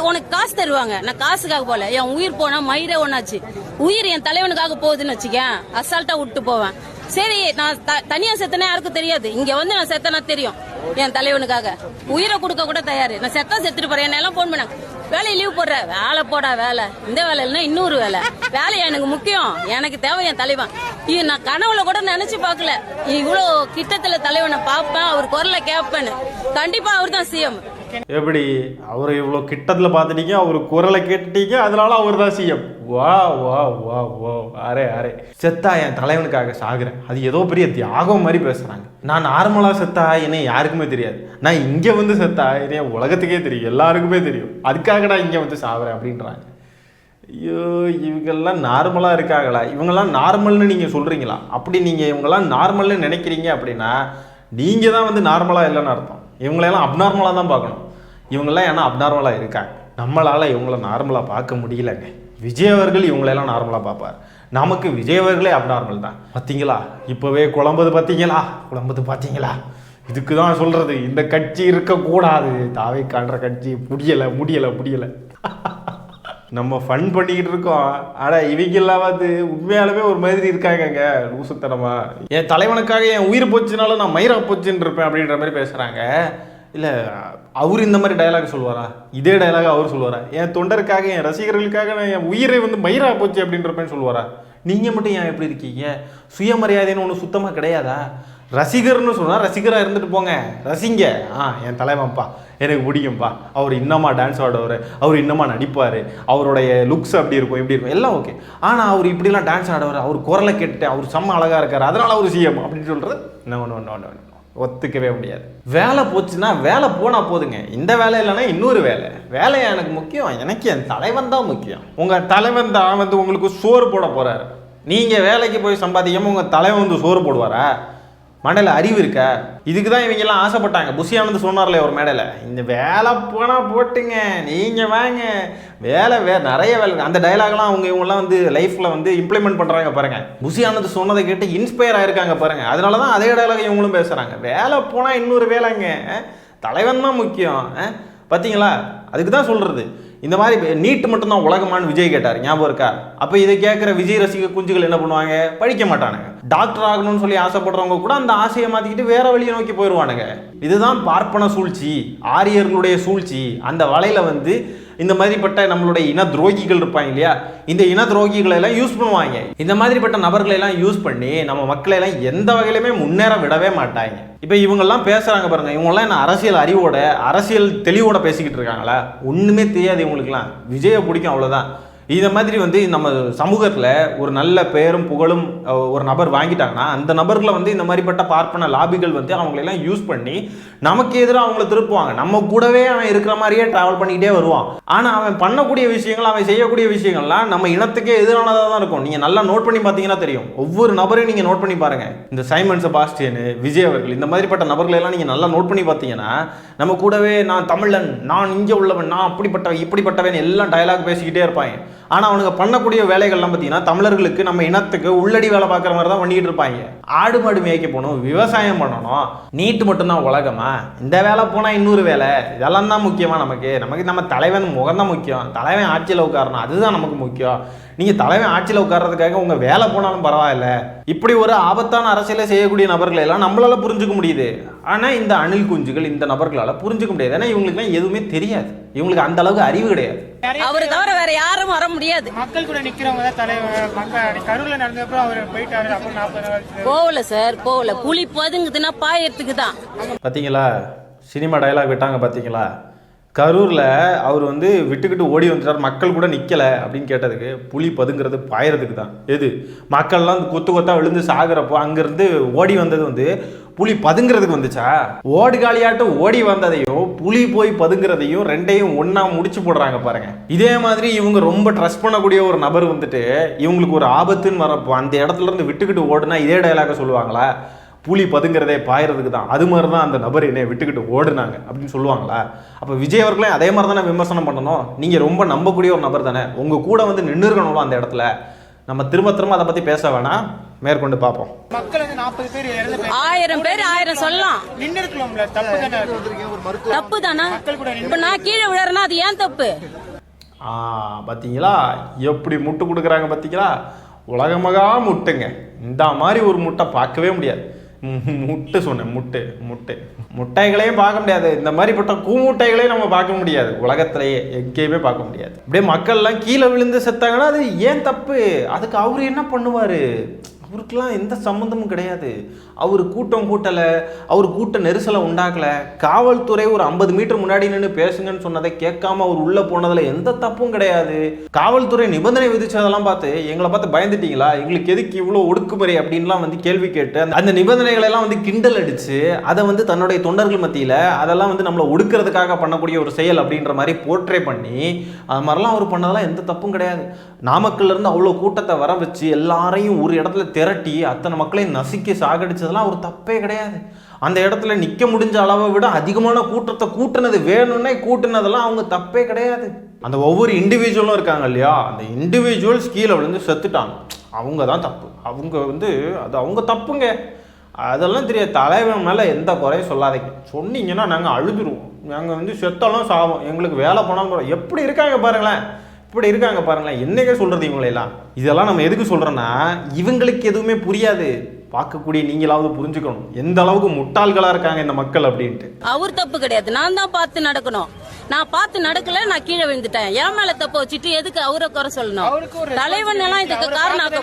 உனக்கு காசு தருவாங்க. நான் காசுக்காக போல, என் உயிர் போனா மயிரே ஒன்னாச்சு, உயிர் என் தலைவனுக்காக போகுதுன்னு வச்சுக்கேன், அசால்ட்டா விட்டு போவேன். சரி நான் தனியா செத்தனா யாருக்கும் தெரியாது, இங்க வந்து நான் செத்தனா தெரியும். என் தலைவனுக்காக உயிரை கொடுக்க கூட தயாரு. நான் செத்தா செத்துட்டு போறேன். என்ன எல்லாம் போன் பண்ணாங்க, வேலையை லீவ் போடுற, வேலை போடா, வேலை இந்த வேலை இல்லைன்னா இன்னொரு வேலை, வேலை எனக்கு முக்கியம், எனக்கு தேவை என் தலைவன். இது நான் கனவுல கூட நினைச்சு பார்க்கல, இவ்வளோ கிட்டத்துல தலைவனை பார்ப்பேன், அவர் குரலை கேட்பேன்னு. கண்டிப்பா அவர் தான் சிஎம். எப்படி அவரை இவ்வளோ கிட்டத்தில் பார்த்துட்டீங்க, அவர் குரலை கேட்டுட்டீங்க, அதனால அவர் தான் சிஎம். வா வா வா வா, அரே அரே. செத்தா என் தலைவனுக்காக சாகுறேன், அது ஏதோ பெரிய தியாகம் மாதிரி பேசுகிறாங்க. நான் நார்மலாக செத்தா என்னை யாருக்குமே தெரியாது, நான் இங்கே வந்து செத்தா என்னைய உலகத்துக்கே தெரியும், எல்லாருக்குமே தெரியும், அதுக்காக நான் இங்கே வந்து சாகுறேன் அப்படின்றாங்க. ஐயோ, இவங்கெல்லாம் நார்மலாக இருக்காங்களா? இவங்கெல்லாம் நார்மல்னு நீங்கள் சொல்கிறீங்களா? அப்படி நீங்கள் இவங்கெல்லாம் நார்மல்னு நினைக்கிறீங்க அப்படின்னா நீங்கள் தான் வந்து நார்மலாக இல்லைன்னு அர்த்தம். இவங்களெல்லாம் அப்நார்மலாக தான் பார்க்கணும். இவங்கெல்லாம் ஏன்னா அப்நார்மலாக இருக்காங்க, நம்மளால் இவங்கள நார்மலாக பார்க்க முடியலங்க. விஜய் அவர்கள் இவங்களெல்லாம் நார்மலாக பார்ப்பார், நமக்கு விஜய் அவர்களே அப்நார்மல் தான். பார்த்தீங்களா, இப்போவே குழம்புது பார்த்தீங்களா? இதுக்கு தான் சொல்கிறது, இந்த கட்சி இருக்கக்கூடாது, தாவை காண்ற கட்சி முடியலை. நம்ம ஃபன் பண்ணிக்கிட்டு இருக்கோம், ஆனால் இவங்கெல்லாம் வந்து உண்மையாலுமே ஒரு மாதிரி இருக்காங்கங்க, லூசுத்தனமா. என் தலைவனுக்காக என் உயிர் போச்சுனாலும் நான் மயிரா போச்சுன்னு இருப்பேன் அப்படின்ற மாதிரி பேசுகிறாங்க. இல்லை, அவர் இந்த மாதிரி டயலாக் சொல்லுவாரா? இதே டயலாக் அவர் சொல்லுவாரா? என் தொண்டருக்காக, என் ரசிகர்களுக்காக நான் என் உயிரை வந்து மயிரா போச்சு அப்படின்றப்பேன்னு சொல்லுவாரா? நீங்கள் மட்டும் ஏன் எப்படி இருக்கீங்க? சுயமரியாதைன்னு ஒன்று சுத்தமாக கிடையாதா? ரசிகர்னு சொன்னால் ரசிகராக இருந்துட்டு போங்க, ரசிங்க. என் தலைவன்ப்பா, எனக்கு பிடிக்கும்ப்பா, அவர் இன்னமா டான்ஸ் ஆடுவார், அவர் இன்னமா நடிப்பார், அவருடைய லுக்ஸ் அப்படி இருக்கும் இப்படி இருக்கும் எல்லாம் ஓகே. ஆனால் அவர் இப்படிலாம் டான்ஸ் ஆடுவார், அவர் குரலை கேட்டுட்டு அவர் செம்ம அழகாக இருக்கார், அதனால் அவர் சிஎம் அப்படின்னு சொல்கிறது நோ, ஒத்துக்கவே முடியாது. வேலை போச்சுன்னா வேலை போனால் போதுங்க, இந்த வேலை இல்லைன்னா இன்னொரு வேலை எனக்கு முக்கியம், எனக்கு என் தலைவன் தான் முக்கியம். உங்கள் தலைவன் தான் வந்து உங்களுக்கு சோறு போட போகிறாரு, நீங்கள் வேலைக்கு போய் சம்பாதிக்காமல் உங்கள் தலைவன் வந்து சோறு போடுவாரா? மண்டையில் அறிவு இருக்க? இதுக்கு தான் இவங்கெல்லாம் ஆசைப்பட்டாங்க. புஷியானந்து சொன்னார்ல ஒரு மேடையில், இந்த வேலை போனால் போட்டுங்க, நீங்கள் வாங்க, வேலை நிறைய வேலை. அந்த டைலாக்லாம் இவங்கெல்லாம் வந்து லைஃப்பில் வந்து இம்ப்ளிமெண்ட் பண்ணுறாங்க பாருங்கள். புஷியானந்து சொன்னதை கேட்டு இன்ஸ்பயர் ஆகிருக்காங்க பாருங்கள். அதனால தான் அதே டைலாக் இவங்களும் பேசுகிறாங்க. வேலை போனால் இன்னொரு வேலைங்க, தலைவன் தான் முக்கியம். பார்த்தீங்களா, அதுக்கு தான் சொல்கிறது. இந்த மாதிரி நீட் மட்டும்தான் உலகமானு விஜய் கேட்டார், ஞாபகம் இருக்கா? அப்போ இதை கேட்குற விஜய் ரசிக குஞ்சுகள் என்ன பண்ணுவாங்க? படிக்க மாட்டானுங்க. டாக்டர் ஆகணும்னு சொல்லி ஆசைப்படுறவங்க கூட அந்த ஆசையை மாற்றிக்கிட்டு வேற வழியை நோக்கி போயிடுவானுங்க. இதுதான் பார்ப்பன சூழ்ச்சி, ஆரியர்களுடைய சூழ்ச்சி. அந்த வலையில் வந்து இந்த மாதிரிப்பட்ட நம்மளுடைய இன துரோகிகள் இருப்பாங்க இல்லையா, இந்த இன துரோகிகளை எல்லாம் யூஸ் பண்ணுவாங்க. இந்த மாதிரிப்பட்ட நபர்களை எல்லாம் யூஸ் பண்ணி நம்ம மக்களை எல்லாம் எந்த வகையிலுமே முன்னேற விடவே மாட்டாங்க. இப்போ இவங்கெல்லாம் பேசுகிறாங்க பாருங்க, இவங்கெல்லாம் என்ன அரசியல் அறிவோட, அரசியல் தெளிவோட பேசிக்கிட்டு இருக்காங்களா? ஒன்றுமே தெரியாது இவங்களுக்குலாம். விஜயை பிடிக்கும் அவ்வளோதான். இந்த மாதிரி வந்து நம்ம சமூகத்தில் ஒரு நல்ல பெயரும் புகழும் ஒரு நபர் வாங்கிட்டாங்கன்னா அந்த நபர்களை வந்து இந்த மாதிரிப்பட்ட பார்ப்பன லாபிகள் வந்து அவங்களெல்லாம் யூஸ் பண்ணி நமக்கு எதிராக அவங்கள திருப்புவாங்க. நம்ம கூடவே அவன் இருக்கிற மாதிரியே ட்ராவல் பண்ணிக்கிட்டே வருவான். ஆனால் அவன் பண்ணக்கூடிய விஷயங்கள், அவன் செய்யக்கூடிய விஷயங்கள்லாம் நம்ம இனத்துக்கே எதிரானதாக தான் இருக்கும். நீங்கள் நல்லா நோட் பண்ணி பார்த்தீங்கன்னா தெரியும். ஒவ்வொரு நபரையும் நீங்கள் நோட் பண்ணி பாருங்கள். இந்த சைமன் செபாஸ்டியன், விஜய் அவர்கள், இந்த மாதிரிப்பட்ட நபர்களை எல்லாம் நீங்கள் நல்லா நோட் பண்ணி பார்த்தீங்கன்னா நம்ம கூடவே நான் தமிழன், நான் இங்கே உள்ளவன், நான் அப்படிப்பட்டவன் இப்படிப்பட்டவன் எல்லாம் டயலாக் பேசிக்கிட்டே இருப்பாங்க. ஆனால் அவனுக்கு பண்ணக்கூடிய வேலைகள்லாம் பார்த்தீங்கன்னா தமிழர்களுக்கு, நம்ம இனத்துக்கு உள்ளடி வேலை பார்க்குற மாதிரி தான் பண்ணிக்கிட்டு இருப்பாங்க. ஆடு மாடு மேய்க்க போகணும், விவசாயம் பண்ணணும், நீட்டு மட்டும்தான் உலகமா, இந்த வேலை போனால் இன்னொரு வேலை, இதெல்லாம் தான் முக்கியமாக நமக்கு நம்ம தலைவன் முகம் தான் முக்கியம், தலைவன் ஆட்சியில் உட்காரணும், அதுதான் நமக்கு முக்கியம். நீங்கள் தலைவன் ஆட்சியில் உட்கார்றதுக்காக உங்கள் வேலை போனாலும் பரவாயில்ல. இப்படி ஒரு ஆபத்தான அரசியலை செய்யக்கூடிய நபர்களை எல்லாம் நம்மளால புரிஞ்சுக்க முடியுது. ஆனால் இந்த அணில் குஞ்சுகள், இந்த நபர்களால் புரிஞ்சுக்க முடியாது. ஏன்னா இவங்களுக்குலாம் எதுவுமே தெரியாது, இவங்களுக்கு அந்த அளவுக்கு அறிவு கிடையாது. அவரை தவிர வேற யாரும் வர முடியாது. மக்கள் கூட நிக்கிறவங்க தான் தலைவர். கரூர்ல நடந்தப்பறம் அவர் போயிட்டாரு. அப்புறம் 40 போகல சார், போகல. புலி பதுங்குதுன்னா பாயறதுக்கு தான். பார்த்தீங்களா, சினிமா டயலாக் விட்டாங்க பார்த்தீங்களா? கரூரில் அவர் வந்து விட்டுக்கிட்டு ஓடி வந்துட்டார், மக்கள் கூட நிற்கலை அப்படின்னு கேட்டதுக்கு புலி பதுங்கிறது பாயறதுக்கு தான். எது மக்கள்லாம் கொத்து கொத்தா விழுந்து சாகிறப்போ அங்கேருந்து ஓடி வந்தது வந்து புலி பதுங்கிறதுக்கு வந்துச்சா? ஓடி காலியாட்டு ஓடி வந்ததையும் புலி போய் பதுங்கிறதையும் ரெண்டையும் ஒன்றா முடிச்சு போடுறாங்க பாருங்க. இதே மாதிரி இவங்க ரொம்ப ட்ரஸ்ட் பண்ணக்கூடிய ஒரு நபர் வந்துட்டு இவங்களுக்கு ஒரு ஆபத்துன்னு வரப்போ அந்த இடத்துல இருந்து விட்டுக்கிட்டு ஓடுனா இதே டயலாக சொல்லுவாங்களா? புலி பதுங்கிறதே பாயறதுக்கு தான். அது மாதிரி தான் அந்த நபர் என்னை விட்டுக்கிட்டு ஓடுனாங்க அப்படின்னு சொல்லுவாங்களா? அப்போ விஜய் அவர்களே அதே மாதிரி தானே விமர்சனம் பண்ணணும். நீங்கள் ரொம்ப நம்பக்கூடிய ஒரு நபர் தானே, உங்கள் கூட வந்து நின்று இருக்கணும் அந்த இடத்துல. நம்ம திரும்ப அதை பற்றி பேச வேணாம், மேற்கொண்டு பார்ப்போம். மக்கள் வந்து 40 பேர் 1000 பேர் 1000 சொல்லலாம். நின்று இருக்கலாம்ல, தப்பு தானே? இப்ப நான் கீழே விழறேன்னா அது ஏன் தப்பு? பார்த்தீங்களா எப்படி முட்டு கொடுக்குறாங்க பார்த்தீங்களா? உலகமகா முட்டுங்க. இந்த மாதிரி ஒரு முட்டை பார்க்கவே முடியாது. முட்டை சொன்னேன், முட்டைகளையும் பார்க்க முடியாது. இந்த மாதிரிப்பட்ட கூமுட்டைகளையும் நம்ம பார்க்க முடியாது. உலகத்திலேயே எங்கேயுமே பார்க்க முடியாது. அப்படியே மக்கள்லாம் கீழே விழுந்து செத்தாங்கன்னா அது ஏன் தப்பு? அதுக்கு அவர் என்ன பண்ணுவார்? அவருக்கெல்லாம் எந்த சம்மந்தமும் கிடையாது. அவர் கூட்டம் கூட்டலை, அவர் கூட்ட நெரிசலை உண்டாக்கலை. காவல்துறை ஒரு 50 மீட்டர் முன்னாடி நின்று பேசுங்கன்னு சொன்னதை கேட்காம அவர் உள்ளே போனதில் எந்த தப்பும் கிடையாது. காவல்துறை நிபந்தனை விதிச்சதெல்லாம் பார்த்து எங்களை பார்த்து பயந்துட்டீங்களா, எங்களுக்கு எதுக்கு இவ்வளோ ஒடுக்குமுறை அப்படின்லாம் வந்து கேள்வி கேட்டு அந்த நிபந்தனைகளெல்லாம் வந்து கிண்டல் அடித்து அதை வந்து தன்னுடைய தொண்டர்கள் மத்தியில் அதெல்லாம் வந்து நம்மளை ஒடுக்கிறதுக்காக பண்ணக்கூடிய ஒரு செயல் அப்படின்ற மாதிரி போர்ட்ரே பண்ணி அது மாதிரிலாம் அவர் பண்ணதெல்லாம் எந்த தப்பும் கிடையாது. நாமக்கல்லேருந்து அவ்வளோ கூட்டத்தை வர வச்சு எல்லாரையும் ஒரு இடத்துல திரட்டி அத்தனை மக்களையும் நசுக்கி சாகடிச்சதெல்லாம் ஒரு தப்பே கிடையாது. அந்த இடத்துல நிற்க முடிஞ்ச அளவை விட அதிகமான கூட்டத்தை கூட்டினது, வேணும்னே கூட்டினதெல்லாம் அவங்க தப்பே கிடையாது. அந்த ஒவ்வொரு இண்டிவிஜுவலும் இருக்காங்க இல்லையா, அந்த இண்டிவிஜுவல்ஸ் கீழே விழுந்து செத்துட்டாங்க, அவங்க தான் தப்பு. அவங்க வந்து அது அவங்க தப்புங்க. அதெல்லாம் தெரியாது. தலைவன் மேலே எந்த குறையும் சொல்லாதீங்க. சொன்னீங்கன்னா நாங்கள் அழுதுருவோம், நாங்கள் வந்து செத்தாலும் சாவோம், எங்களுக்கு வேலை போனாலும். எப்படி இருக்காங்க பாருங்களேன், இப்படி இருக்காங்க பாருங்களேன். என்னைக்கே சொல்கிறது இவங்களெல்லாம்? இதெல்லாம் நம்ம எதுக்கு சொல்கிறோன்னா இவங்களுக்கு எதுவுமே புரியாது. பார்க்கக்கூடிய நீங்களாவது புரிஞ்சுக்கணும் எந்த அளவுக்கு முட்டாள்களா இருக்காங்க இந்த மக்கள் அப்படின்ட்டு. அவர் தப்பு கிடையாது, நான் தான் பார்த்து நடக்கணும். நான் பார்த்து நடக்கல, நான் கீழே விழுந்துட்டேன். என் மேல தப்ப வச்சுட்டு எதுக்கு அவரை குறை சொல்லணும்? தலைவன் எல்லாம் இதுக்கு காரணம்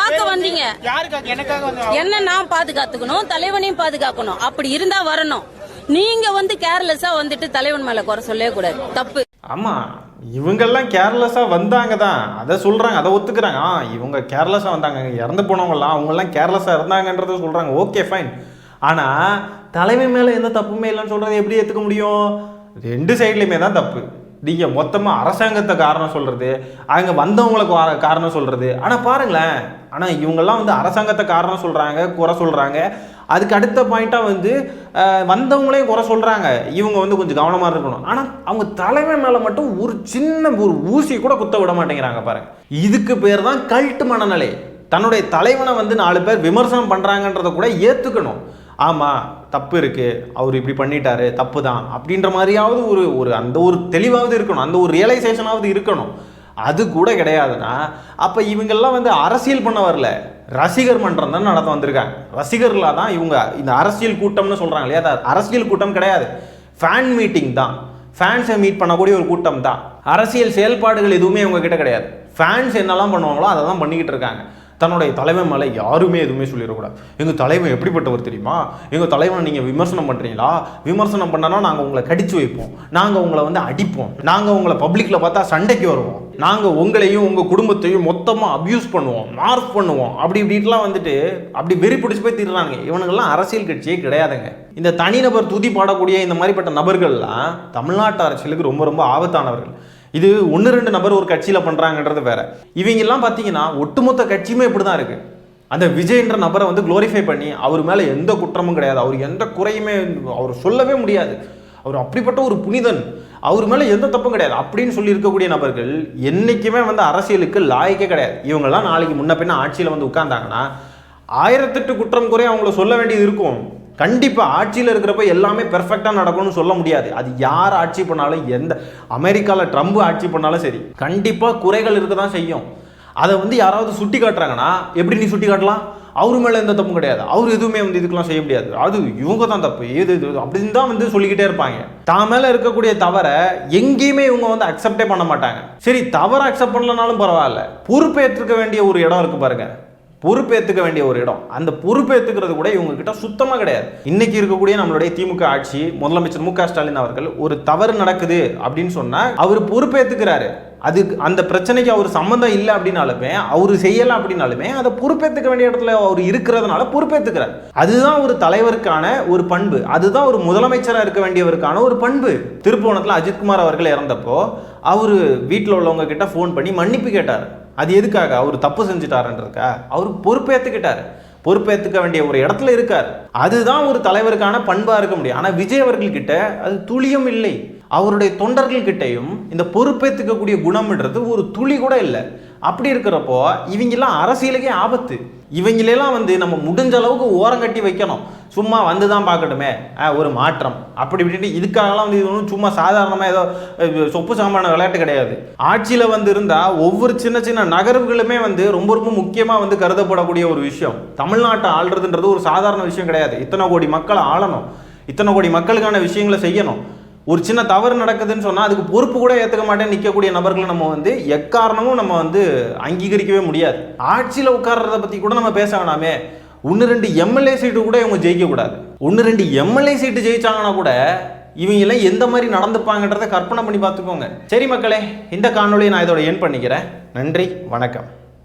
பார்க்க வந்தீங்க. என்ன நான் பாதுகாத்துக்கணும், தலைவனையும் பாதுகாக்கணும். அப்படி இருந்தா வரணும். நீங்க வந்து கேர்லெஸ்ஸா வந்துட்டு தலைவன் மேல குறை சொல்லவே கூடாது, தப்பு. ஆமா, இவங்கெல்லாம் கேர்லெஸ்ஸா வந்தாங்க தான், அதை சொல்றாங்க, அதை ஒத்துக்கிறாங்க. இவங்க கேர்லெஸ்ஸா வந்தாங்க, இறந்து போனவங்கலாம் அவங்கெல்லாம் கேர்லெஸ்ஸா இருந்தாங்கன்றத சொல்றாங்க. Okay fine. ஆனா தலைமை மேல எந்த தப்புமே இல்லைன்னு சொல்றது எப்படி ஏத்துக்க முடியும்? 2 சைட்லயுமே தான் தப்பு. நீங்க மொத்தமா அரசாங்கத்தை காரணம் சொல்றது, அங்க வந்தவங்களுக்கு காரணம் சொல்றது. ஆனா பாருங்களேன், ஆனா இவங்கெல்லாம் வந்து அரசாங்கத்தை காரணம் சொல்றாங்க, குறை சொல்றாங்க. அதுக்கு அடுத்த பாயிண்டா வந்து வந்தவங்களையும் குறை சொல்றாங்க. இவங்க வந்து கொஞ்சம் கவனமா இருக்கணும். ஆனா அவங்க தலைமை மேல மட்டும் ஒரு சின்ன ஒரு ஊசி கூட குத்த விட மாட்டேங்கிறாங்க பாருங்க. இதுக்கு பேர் தான் கல்ட் மனநிலை. தன்னுடைய தலைவனை வந்து 4 பேர் விமர்சனம் பண்றாங்கன்றத கூட ஏத்துக்கணும். ஆமாம் தப்பு இருக்குது, அவர் இப்படி பண்ணிட்டாரு, தப்பு தான் அப்படின்ற மாதிரியாவது ஒரு அந்த ஒரு தெளிவாவது இருக்கணும், அந்த ஒரு ரியலைசேஷனாவது இருக்கணும். அது கூட கிடையாதுன்னா அப்போ இவங்கெல்லாம் வந்து அரசியல் பண்ண வரல, ரசிகர் மன்றம் தான் நடத்த வந்திருக்காங்க. ரசிகர்களாக தான் இவங்க இந்த அரசியல் கூட்டம்னு சொல்கிறாங்க இல்லையா, அது அரசியல் கூட்டம் கிடையாது, ஃபேன் மீட்டிங் தான். ஃபேன்ஸை மீட் பண்ணக்கூடிய ஒரு கூட்டம் தான். அரசியல் செயல்பாடுகள் எதுவுமே இவங்க கிட்ட கிடையாது. ஃபேன்ஸ் என்னெல்லாம் பண்ணுவாங்களோ அதை தான் பண்ணிக்கிட்டு இருக்காங்க. தன்னுடைய தலைவன் மேலே யாருமே எதுவுமே சொல்லிடக்கூடாது. எங்கள் தலைவன் எப்படிப்பட்டவர் தெரியுமா, எங்கள் தலைவனை நீங்கள் விமர்சனம் பண்ணுறீங்களா, விமர்சனம் பண்ணனா நாங்கள் உங்களை கடிச்சு வைப்போம், நாங்கள் உங்களை வந்து அடிப்போம், நாங்கள் உங்களை பப்ளிக்கில் பார்த்தா சண்டைக்கு வருவோம், நாங்கள் உங்களையும் உங்கள் குடும்பத்தையும் மொத்தமாக அப்யூஸ் பண்ணுவோம், மார்க் பண்ணுவோம், அப்படி இப்படிலாம் வந்துட்டு அப்படி வெறி பிடிச்சி போய் திடுறாங்க. இவனுங்கெல்லாம் அரசியல் கட்சியே கிடையாதுங்க. இந்த தனிநபர் துதி பாடக்கூடிய இந்த மாதிரிப்பட்ட நபர்கள்லாம் தமிழ்நாட்டு அரசியலுக்கு ரொம்ப ரொம்ப ஆபத்தானவர்கள். இது 1-2 நபர் ஒரு கட்சியில் பண்ணுறாங்கன்றது வேற. இவங்கெல்லாம் பார்த்தீங்கன்னா ஒட்டுமொத்த கட்சியுமே இப்படி தான் இருக்குது. அந்த விஜய்ன்ற நபரை வந்து குளோரிஃபை பண்ணி அவர் மேலே எந்த குற்றமும் கிடையாது, அவர் எந்த குறையுமே அவர் சொல்லவே முடியாது, அவர் அப்படிப்பட்ட ஒரு புனிதன், அவர் மேலே எந்த தப்பும் கிடையாது அப்படின்னு சொல்லி இருக்கக்கூடிய நபர்கள் என்றைக்குமே வந்து அரசியலுக்கு லாயக்கே கிடையாது. இவங்கெல்லாம் நாளைக்கு முன்ன பின்ன ஆட்சியில் வந்து உட்கார்ந்தாங்கன்னா 1008 குற்றம் குறை அவங்கள சொல்ல வேண்டியது இருக்கும். கண்டிப்பாக ஆட்சியில் இருக்கிறப்ப எல்லாமே பெர்ஃபெக்டாக நடக்கும்னு சொல்ல முடியாது. அது யார் ஆட்சி பண்ணாலும், எந்த அமெரிக்காவில் ட்ரம்ப் ஆட்சி பண்ணாலும் சரி, கண்டிப்பாக குறைகள் இருக்க தான் செய்யும். அதை வந்து யாராவது சுட்டி காட்டுறாங்கன்னா எப்படி நீ சுட்டி காட்டலாம், அவரு மேலே எந்த தப்பும் கிடையாது, அவர் எதுவுமே வந்து இதுக்கெல்லாம் செய்ய முடியாது, அது இவங்க தான் தப்பு, இது அப்படின்னு தான் வந்து சொல்லிக்கிட்டே இருப்பாங்க. தான் மேலே இருக்கக்கூடிய தவறை எங்கேயுமே இவங்க வந்து அக்செப்டே பண்ண மாட்டாங்க. சரி, தவறை அக்செப்ட் பண்ணலனாலும் பரவாயில்ல, பொறுப்பேற்றுக்க வேண்டிய ஒரு இடம் இருக்கு பாருங்க, பொறுப்பேற்றுக்க வேண்டிய ஒரு இடம், அந்த பொறுப்பேற்றுக்கிறது கூட இவங்க கிட்ட சுத்தமாக கிடையாது. இன்னைக்கு இருக்கக்கூடிய நம்மளுடைய திமுக ஆட்சி, முதலமைச்சர் மு க ஸ்டாலின் அவர்கள் ஒரு தவறு நடக்குது அப்படின்னு சொன்னா அவர் பொறுப்பேற்றுக்கிறாரு. அது அந்த பிரச்சனைக்கு அவர் சம்மந்தம் இல்லை அப்படின்னாலுமே, அவர் செய்யலாம் அப்படின்னாலுமே அதை பொறுப்பேற்றுக்க வேண்டிய இடத்துல அவர் இருக்கிறதுனால பொறுப்பேற்றுக்கிறார். அதுதான் ஒரு தலைவருக்கான ஒரு பண்பு, அதுதான் ஒரு முதலமைச்சராக இருக்க வேண்டியவருக்கான ஒரு பண்பு. திருப்புவனத்தில் அஜித்குமார் அவர்கள் இறந்தப்போ அவர் வீட்டில் உள்ளவங்க கிட்ட ஃபோன் பண்ணி மன்னிப்பு கேட்டார். அது எதுக்காக, அவர் தப்பு செஞ்சுட்டாருன்றதுக்கா, அவர் பொறுப்பேற்றுக்கிட்டார், பொறுப்பேற்றுக்க வேண்டிய ஒரு இடத்துல இருக்கார். அதுதான் ஒரு தலைவருக்கான பண்பா இருக்க முடியும். ஆனால் விஜய் அவர்கள்கிட்ட அது துளியும் இல்லை. அவருடைய தொண்டர்கள்கிட்டையும் இந்த பொறுப்பேற்றுக்கக்கூடிய குணம்ன்றது ஒரு துளி கூட இல்லை. அப்படி இருக்கிறப்போ இவங்கெல்லாம் அரசியலுக்கே ஆபத்து. இவங்களெல்லாம் வந்து நம்ம முடிஞ்ச அளவுக்கு ஓரங்கட்டி வைக்கணும். சும்மா வந்து தான் பார்க்கட்டுமே ஒரு மாற்றம் அப்படி இப்படின்ட்டு இதுக்காகலாம் வந்து இது ஒன்றும் சும்மா சாதாரணமாக ஏதோ சொப்பு சாமான விளையாட்டு கிடையாது. ஆட்சியில் வந்து இருந்தால் ஒவ்வொரு சின்ன சின்ன நகர்வுகளுமே வந்து ரொம்ப ரொம்ப முக்கியமாக வந்து கருதப்படக்கூடிய ஒரு விஷயம். தமிழ்நாட்டை ஆள்றதுன்றது ஒரு சாதாரண விஷயம் கிடையாது. இத்தனை கோடி மக்களை ஆளணும், இத்தனை கோடி மக்களுக்கான விஷயங்களை செய்யணும். ஒரு சின்ன தவறு நடக்குதுன்னு சொன்னால் அதுக்கு பொறுப்பு கூட ஏற்றுக்க மாட்டேன்னு நிற்கக்கூடிய நபர்களை நம்ம வந்து எக்காரணமும் நம்ம வந்து அங்கீகரிக்கவே முடியாது. ஆட்சியில் உட்கார்றத பற்றி கூட நம்ம பேச வேணாமே. 1-2 எம்எல்ஏ சீட்டு கூட இவங்க ஜெயிக்கக்கூடாது. 1-2 எம்எல்ஏ சீட்டு ஜெயிச்சாங்கன்னா கூட இவங்கெல்லாம் எந்த மாதிரி நடந்துப்பாங்கன்றதை கற்பனை பண்ணி பார்த்துக்கோங்க. சரி மக்களே, இந்த காணொலியை நான் இதோட என் பண்ணிக்கிறேன். நன்றி, வணக்கம்.